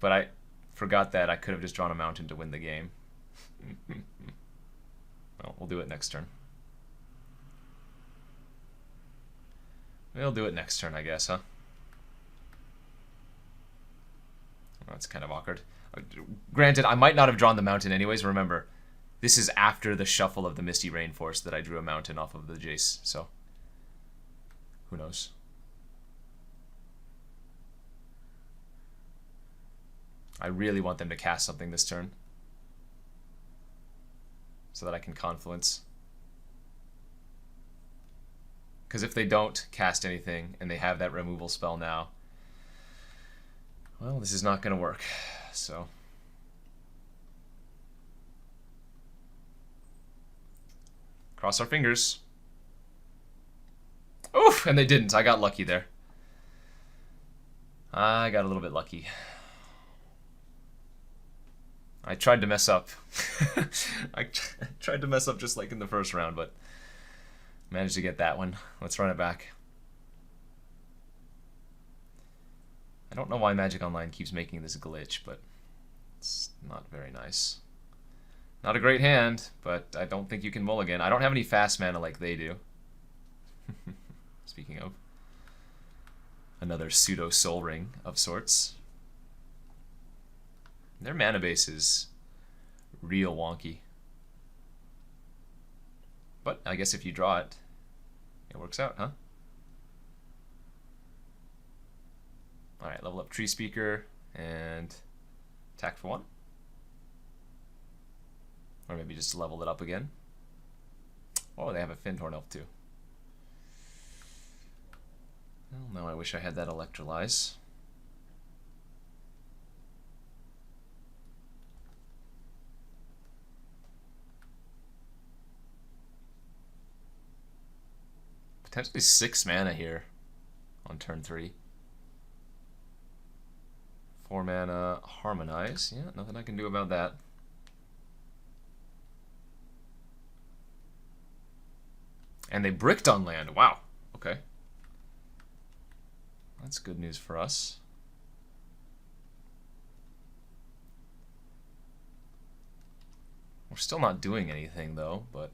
but I forgot that I could have just drawn a mountain to win the game. Well, we'll do it next turn. We'll do it next turn, I guess, huh? That's kind of awkward. Granted, I might not have drawn the mountain anyways. Remember, this is after the shuffle of the Misty Rainforest that I drew a mountain off of the Jace, so who knows? I really want them to cast something this turn so that I can Confluence. Because if they don't cast anything and they have that removal spell now, well, this is not going to work. So cross our fingers. Oof, and they didn't. I got lucky there. I got a little bit lucky. I tried to mess up. I tried to mess up just like in the first round, but managed to get that one. Let's run it back. I don't know why Magic Online keeps making this glitch, but it's not very nice. Not a great hand, but I don't think you can mulligan. I don't have any fast mana like they do. Speaking of. Another pseudo Soul Ring of sorts. Their mana base is real wonky. But I guess if you draw it, it works out, huh? Alright, level up Tree Speaker and attack for 1. Or maybe just level it up again. Oh, they have a Fyndhorn Elf too. Well, now I wish I had that Electrolyze. Potentially 6 mana here on turn 3. 4 mana Harmonize. Yeah, nothing I can do about that. And they bricked on land. Wow. Okay. That's good news for us. We're still not doing anything though, but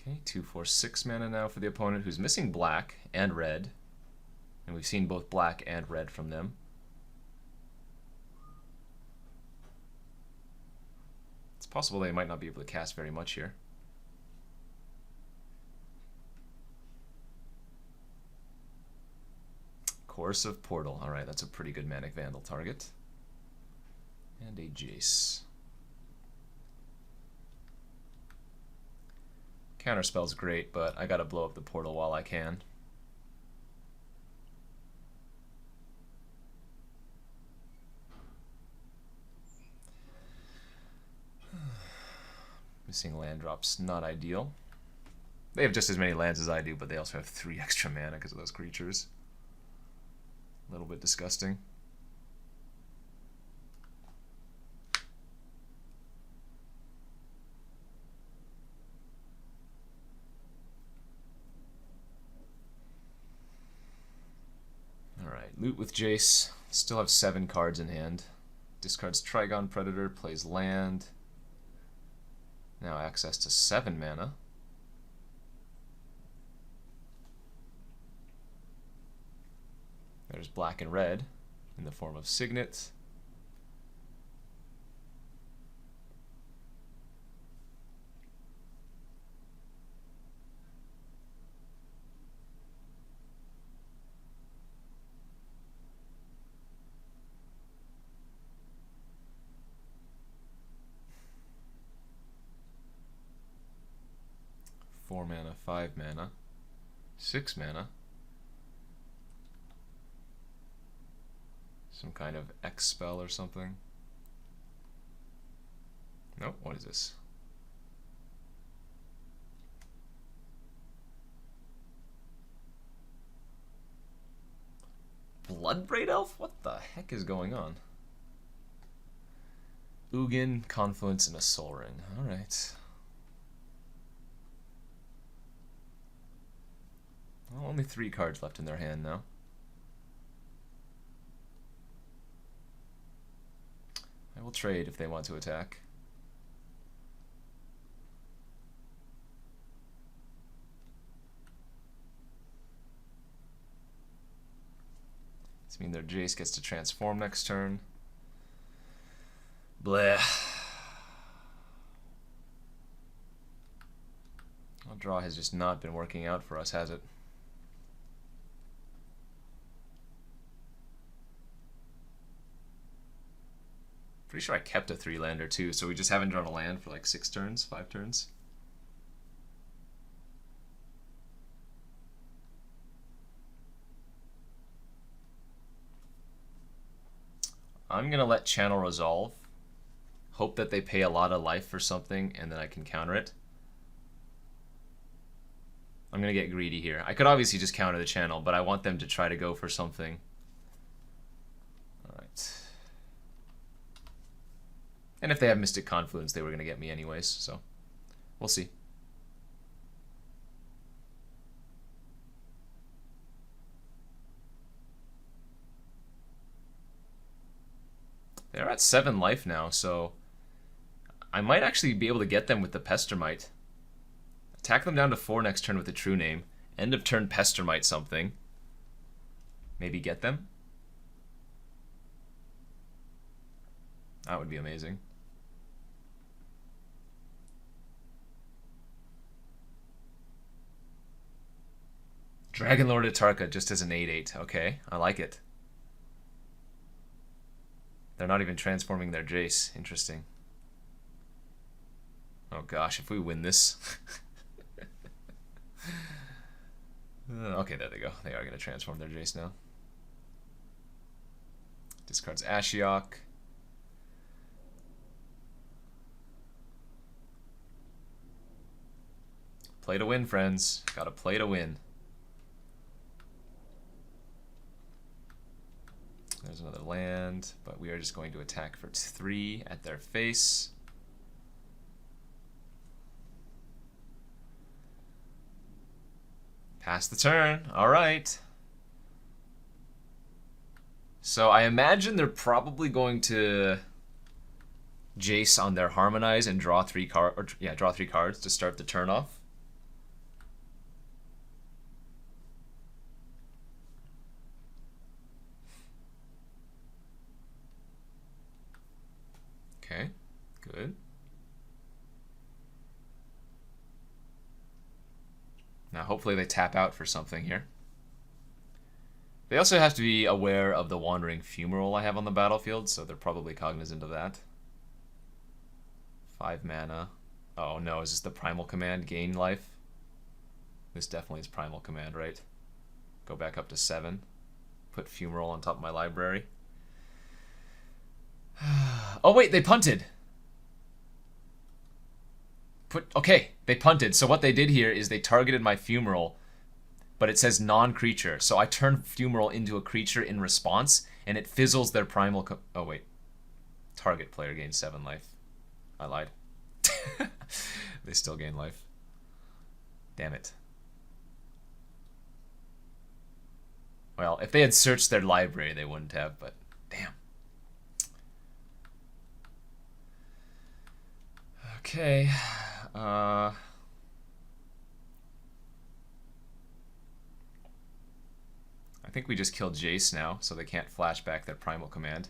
okay, 2, 4, 6 mana now for the opponent who's missing black and red. And we've seen both black and red from them. It's possible they might not be able to cast very much here. Coercive Portal. Alright, that's a pretty good Manic Vandal target. And a Jace. Counterspell's great, but I gotta blow up the portal while I can. Missing land drops, not ideal. They have just as many lands as I do, but they also have 3 extra mana because of those creatures. A little bit disgusting. Alright, loot with Jace. Still have 7 cards in hand. Discards Trigon Predator, plays land. Now access to 7 mana. There's black and red in the form of Signet. Four mana, 5 mana, 6 mana. Some kind of X spell or something. Nope, what is this? Bloodbraid Elf? What the heck is going on? Ugin, Confluence, and a Soul Ring. Alright. Well, only 3 cards left in their hand now. I will trade if they want to attack. This means their Jace gets to transform next turn. Bleh. Well, draw has just not been working out for us, has it? Pretty sure I kept a 3-lander too, so we just haven't drawn a land for like 6 turns, 5 turns. I'm gonna let Channel Resolve. Hope that they pay a lot of life for something and then I can counter it. I'm gonna get greedy here. I could obviously just counter the channel, but I want them to try to go for something. Alright. And if they have Mystic Confluence, they were gonna get me anyways, so we'll see. They're at 7 life now, so I might actually be able to get them with the Pestermite. Attack them down to 4 next turn with the True Name. End of turn Pestermite something. Maybe get them? That would be amazing. Dragon Lord Atarka just as an 8/8. Okay, I like it. They're not even transforming their Jace. Interesting. Oh gosh, if we win this. Okay, there they go. They are going to transform their Jace now. Discards Ashiok. Play to win, friends. Gotta play to win. There's another land, but we are just going to attack for 3 at their face. Pass the turn. All right. So I imagine they're probably going to Jace on their Harmonize and draw 3 cards. Yeah, draw 3 cards to start the turn off. Okay, good. Now hopefully they tap out for something here. They also have to be aware of the Wandering Fumarole I have on the battlefield, so they're probably cognizant of that. 5 mana. Oh no, is this the Primal Command? Gain life? This definitely is Primal Command, right? Go back up to 7. Put Fumarole on top of my library. Oh wait, they punted. Okay, they punted. So what they did here is they targeted my Fumarole, but it says non-creature. So I turn Fumarole into a creature in response, and it fizzles their primal. Oh wait, target player gains 7 life. I lied. They still gain life. Damn it. Well, if they had searched their library, they wouldn't have. But damn. Okay. I think we just killed Jace now, so they can't flash back their Primal Command.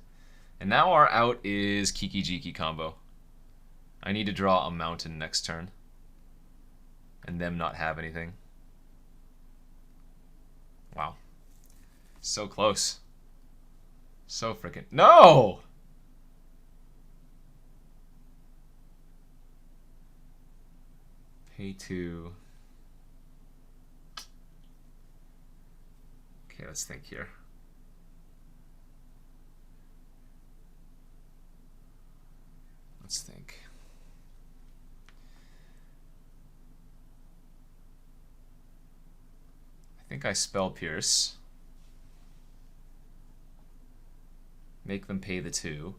And now our out is Kiki Jiki combo. I need to draw a mountain next turn. And them not have anything. Wow. So close. So freaking... No! Pay 2. Okay, let's think here. Let's think. I think I Spell Pierce. Make them pay the 2.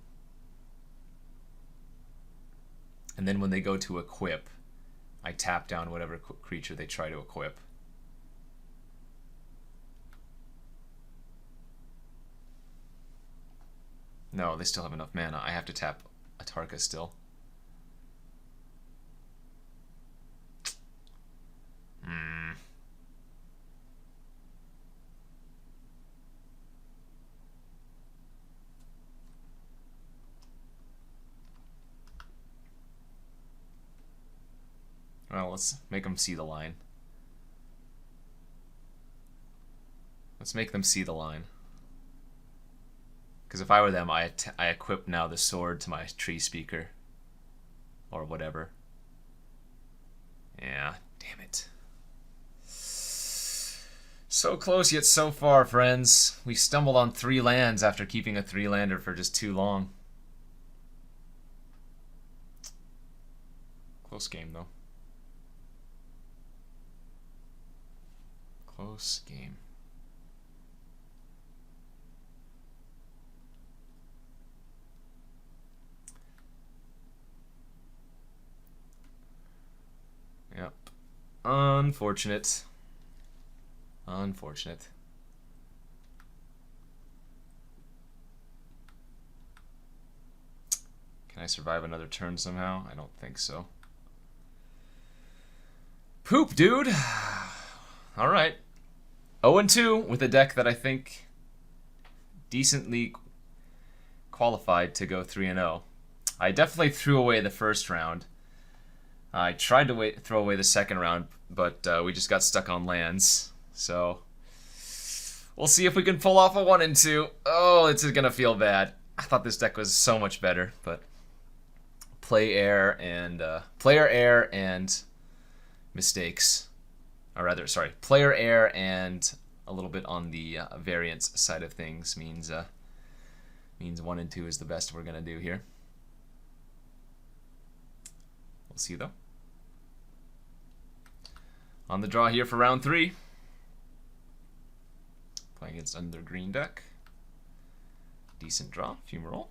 And then when they go to equip, I tap down whatever creature they try to equip. No, they still have enough mana. I have to tap Atarka still. Well, let's make them see the line. Let's make them see the line. Because if I were them, I equip now the sword to my tree speaker. Or whatever. Yeah, damn it. So close yet so far, friends. We stumbled on 3 lands after keeping a 3-lander for just too long. Close game, though. Close game. Yep. Unfortunate. Unfortunate. Can I survive another turn somehow? I don't think so. Poop, dude! Alright. 0-2 with a deck that I think decently qualified to go 3-0. I definitely threw away the first round. I tried to throw away the second round, but we just got stuck on lands. So we'll see if we can pull off a 1-2. Oh, it's gonna feel bad. I thought this deck was so much better, but player error and mistakes, or rather, sorry, player error and a little bit on the variance side of things means 1-2 is the best we're gonna do here. We'll see though. On the draw here for round 3. Playing against another green deck. Decent draw, fumarole.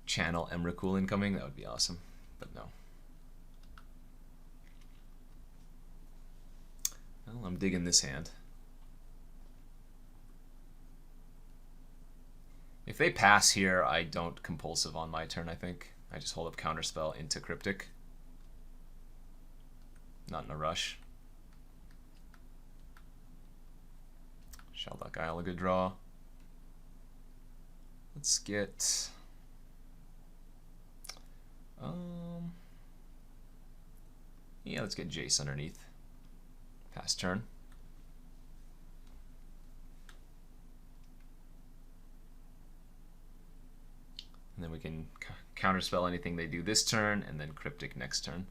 Channel Emrakul incoming, that would be awesome, but no. Well, I'm digging this hand. If they pass here, I don't compulsive on my turn, I think. I just hold up Counterspell into Cryptic. Not in a rush. Shelduck Isle, a good draw. Let's get... yeah, let's get Jace underneath. Pass turn. And then we can counterspell anything they do this turn, and then Cryptic next turn.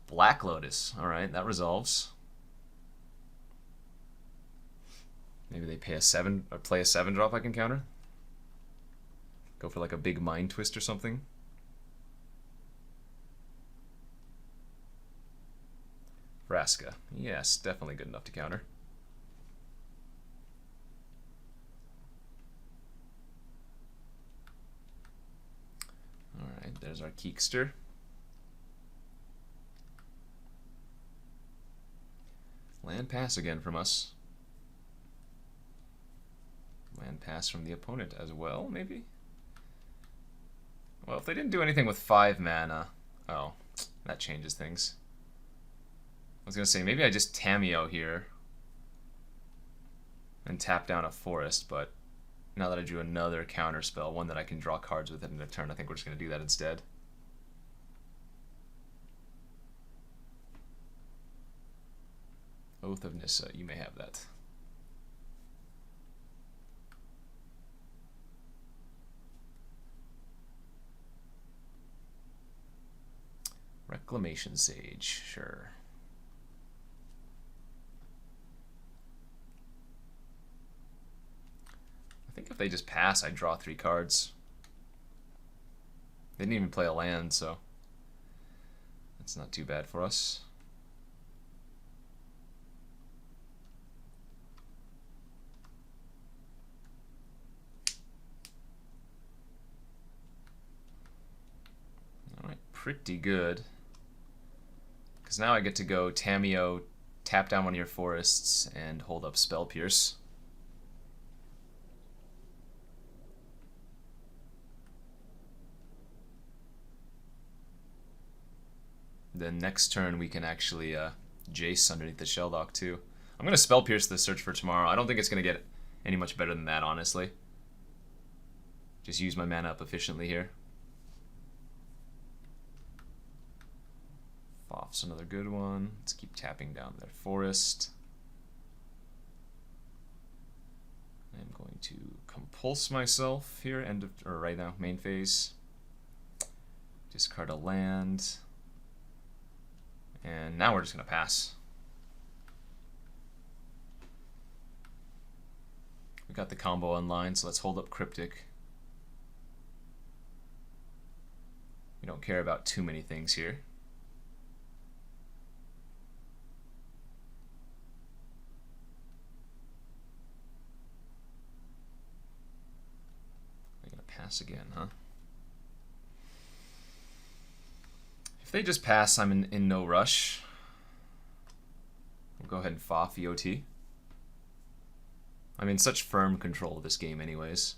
Black Lotus. Alright, that resolves. Maybe they pay a 7 or play a 7-drop I can counter. Go for like a big Mind Twist or something. Vraska. Yes, definitely good enough to counter. Alright, there's our Keekster. Land pass again from us. Land pass from the opponent as well, maybe? Well, if they didn't do anything with 5 mana... Oh, that changes things. I was going to say, maybe I just Tameo here and tap down a forest, but now that I drew another counter spell, one that I can draw cards with it in a turn, I think we're just going to do that instead. Oath of Nissa, you may have that. Reclamation Sage, sure. I think if they just pass, I draw 3 cards. They didn't even play a land, so that's not too bad for us. pretty good. Because now I get to go Tamiyo, tap down one of your forests, and hold up Spell Pierce. Then next turn we can actually Jace underneath the Shelldock too. I'm going to Spell Pierce the Search for Tomorrow. I don't think it's going to get any much better than that, honestly. Just use my mana up efficiently here. Foff's another good one. Let's keep tapping down their forest. I'm going to compulse myself here, right now, main phase. Discard a land. And now we're just going to pass. We got the combo online, so let's hold up Cryptic. We don't care about too many things here. They're going to pass again, huh? If they just pass, I'm in no rush. We'll go ahead and Foff EOT. I'm in such firm control of this game anyways.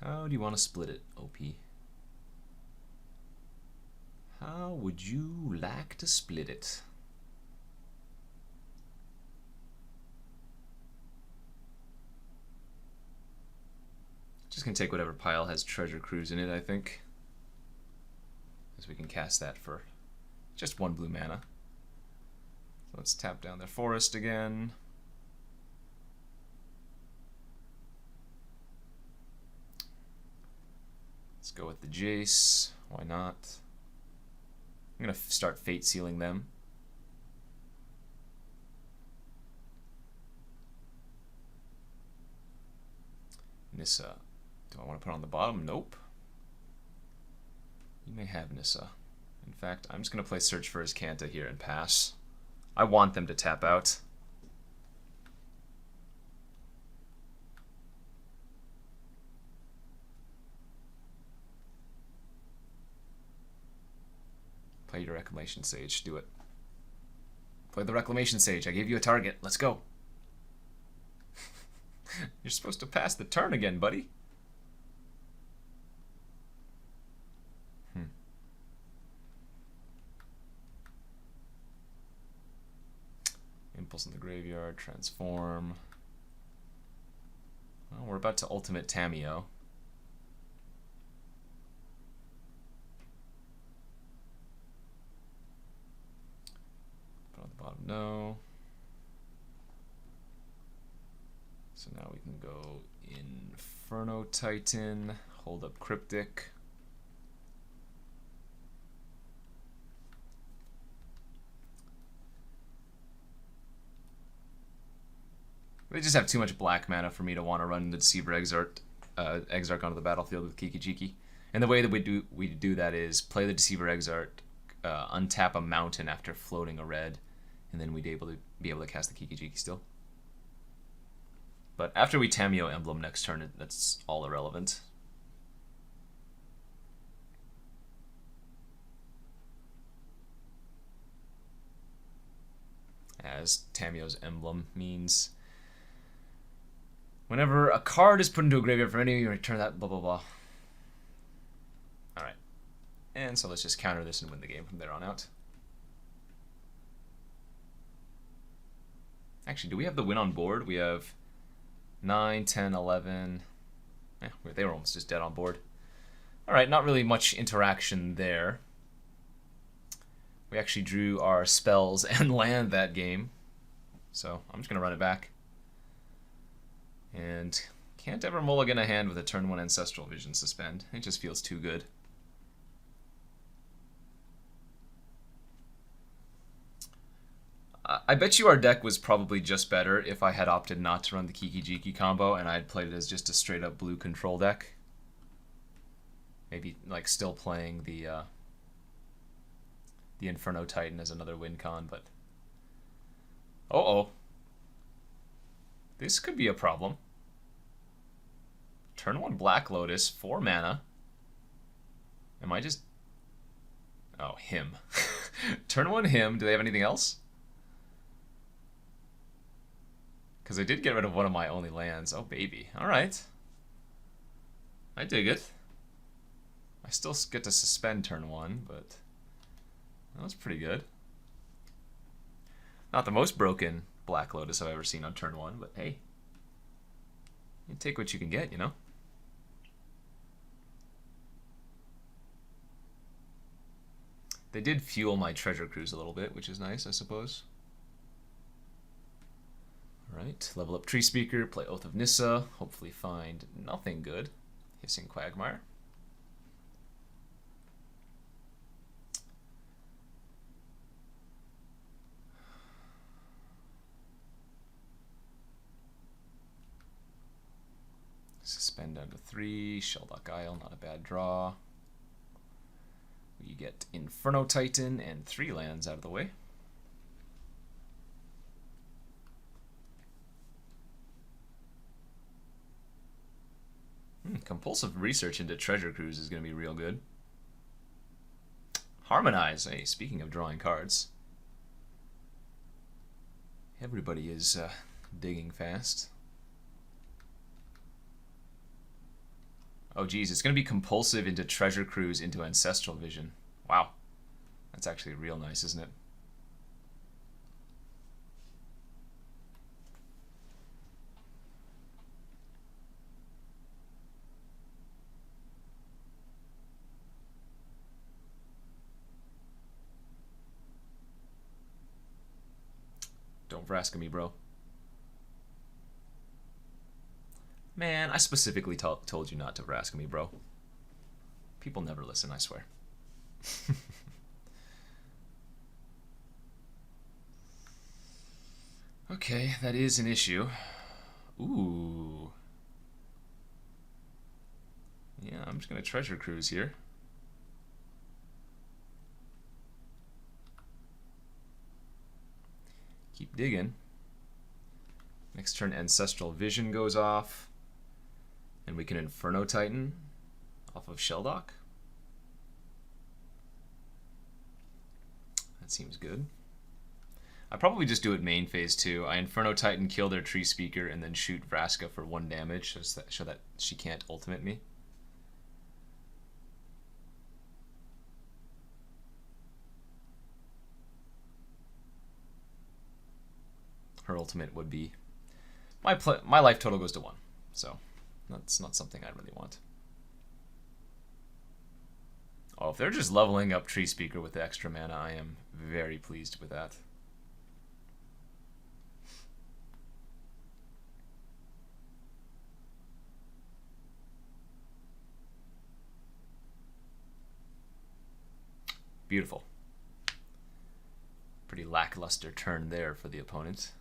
How do you want to split it, OP? How would you like to split it? Just gonna take whatever pile has Treasure Cruise in it, I think. Because we can cast that for just 1 blue mana. So let's tap down their forest again. Let's go with the Jace. Why not? I'm going to start Fate Sealing them. Nissa. Do I want to put on the bottom? Nope. You may have Nissa. In fact, I'm just going to play Search for Azcanta here and pass. I want them to tap out. Play your Reclamation Sage. Do it. Play the Reclamation Sage. I gave you a target. Let's go. You're supposed to pass the turn again, buddy. Impulse in the graveyard. Transform. Well, we're about to Ultimate Tamiyo. Put on the bottom, no. So now we can go Inferno Titan, hold up Cryptic. They just have too much black mana for me to want to run the Deceiver Exarch onto the battlefield with Kiki-Jiki. And the way that we do that is play the Deceiver Exarch, untap a mountain after floating a red, and then we'd be able to cast the Kiki-Jiki still. But after we Tamiyo Emblem next turn, that's all irrelevant. As Tamiyo's Emblem means, whenever a card is put into a graveyard from any, you return that blah blah blah. Alright. And so let's just counter this and win the game from there on out. Actually, do we have the win on board? We have 9, 10, 11. Yeah, they were almost just dead on board. Alright, not really much interaction there. We actually drew our spells and land that game. So I'm just going to run it back. And can't ever mulligan a hand with a turn 1 Ancestral Vision Suspend. It just feels too good. I bet you our deck was probably just better if I had opted not to run the Kiki-Jiki combo and I had played it as just a straight up blue control deck. Maybe like still playing the the Inferno Titan as another win con, but... Uh-oh. This could be a problem. Turn 1 Black Lotus, 4 mana. Am I just... Oh, him. Turn 1 him. Do they have anything else? Because I did get rid of one of my only lands. Oh, baby. Alright. I dig it. I still get to suspend turn 1, but that was pretty good. Not the most broken Black Lotus I've ever seen on turn 1, but hey. You take what you can get, you know? They did fuel my treasure cruise a little bit, which is nice, I suppose. Alright, level up Tree Speaker, play Oath of Nissa, hopefully find nothing good. Hissing Quagmire. Suspend down to 3, Shelldock Isle, not a bad draw. We get Inferno Titan and 3 lands out of the way. Compulsive research into Treasure Cruise is going to be real good. Harmonize. Hey, speaking of drawing cards. Everybody is digging fast. Oh geez, it's going to be compulsive into Treasure Cruise into Ancestral Vision. Wow. That's actually real nice, isn't it? Don't Vraska me, bro. Man, I specifically told you not to Vraska me, bro. People never listen, I swear. Okay, that is an issue. Ooh. Yeah, I'm just going to Treasure Cruise here. Keep digging. Next turn, Ancestral Vision goes off. And we can Inferno Titan off of Shelldock. That seems good. I probably just do it main phase too. I Inferno Titan, kill their Tree Speaker, and then shoot Vraska for 1 damage so that she can't ultimate me. Her ultimate would be... My life total goes to 1, so that's not something I really want. Oh, if they're just leveling up Tree Speaker with the extra mana, I am very pleased with that. Beautiful. Pretty lackluster turn there for the opponent.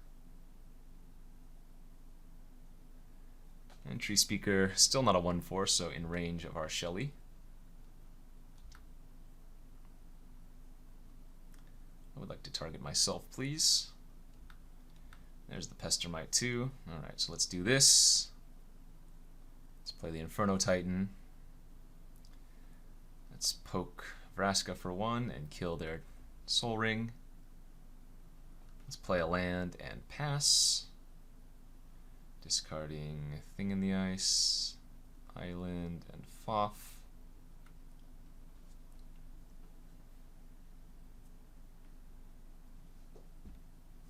And Tree Speaker, still not a 1/4, so in range of our Shelly. I would like to target myself, please. There's the Pestermite too. Alright, so let's do this. Let's play the Inferno Titan. Let's poke Vraska for 1 and kill their Soul Ring. Let's play a land and pass. Discarding Thing in the Ice, Island, and Foff.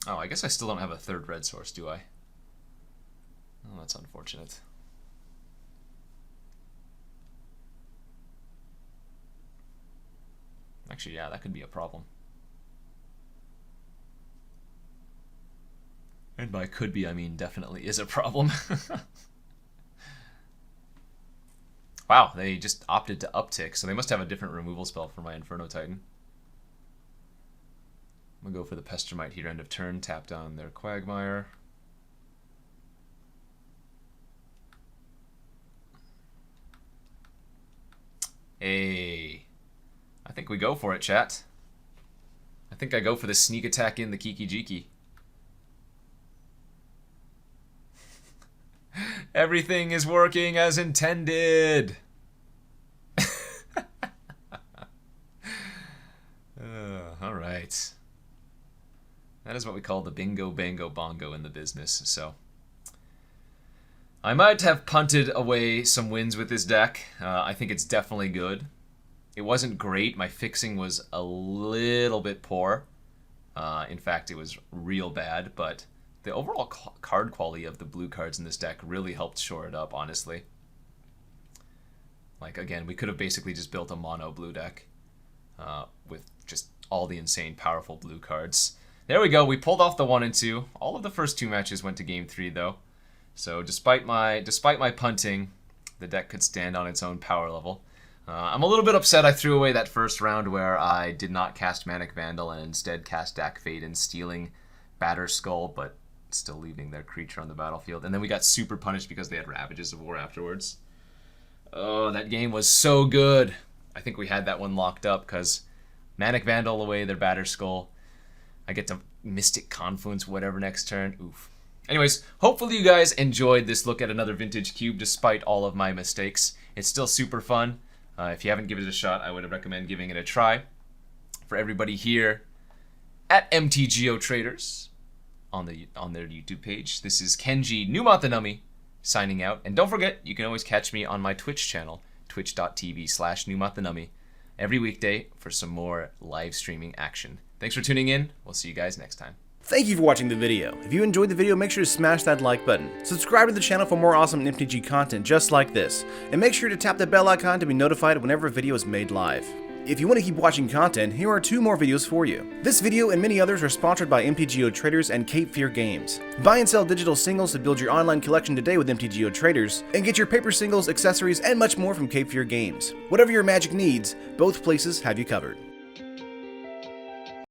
Oh, I guess I still don't have a 3rd red source, do I? Oh, that's unfortunate. Actually, yeah, that could be a problem. And by could be, I mean definitely is a problem. Wow, they just opted to uptick, so they must have a different removal spell for my Inferno Titan. I'm going to go for the Pestermite here, end of turn, tap down their Quagmire. Hey, I think we go for it, chat. think I go for the sneak attack in the Kiki Jiki. Everything is working as intended. All right. That is what we call the bingo, bango, bongo in the business. So I might have punted away some wins with this deck. I think it's definitely good. It wasn't great. My fixing was a little bit poor. In fact, it was real bad, but the overall card quality of the blue cards in this deck really helped shore it up, honestly. Like, again, we could have basically just built a mono blue deck with just all the insane powerful blue cards. There we go. We pulled off the 1 and 2. All of the first 2 matches went to game 3, though. So despite my punting, the deck could stand on its own power level. I'm a little bit upset I threw away that first round where I did not cast Manic Vandal and instead cast Dak Faden, stealing Batter Skull, but still leaving their creature on the battlefield. And then we got super punished because they had Ravages of War afterwards. Oh, that game was so good. I think we had that one locked up because Manic Vandal away their Batter Skull. I get to Mystic Confluence whatever next turn. Oof. Anyways, hopefully you guys enjoyed this look at another vintage cube despite all of my mistakes. It's still super fun. If you haven't given it a shot, I would recommend giving it a try. For everybody here at MTGO Traders on their YouTube page, this is Kenji NumottheNummy signing out. And don't forget, you can always catch me on my Twitch channel, twitch.tv/NumottheNummy, every weekday for some more live streaming action. Thanks for tuning in. We'll see you guys next time. Thank you for watching the video. If you enjoyed the video, make sure to smash that like button. Subscribe to the channel for more awesome MTG content just like this. And make sure to tap the bell icon to be notified whenever a video is made live. If you want to keep watching content, here are 2 more videos for you. This video and many others are sponsored by MTGO Traders and Cape Fear Games. Buy and sell digital singles to build your online collection today with MTGO Traders, and get your paper singles, accessories, and much more from Cape Fear Games. Whatever your Magic needs, both places have you covered.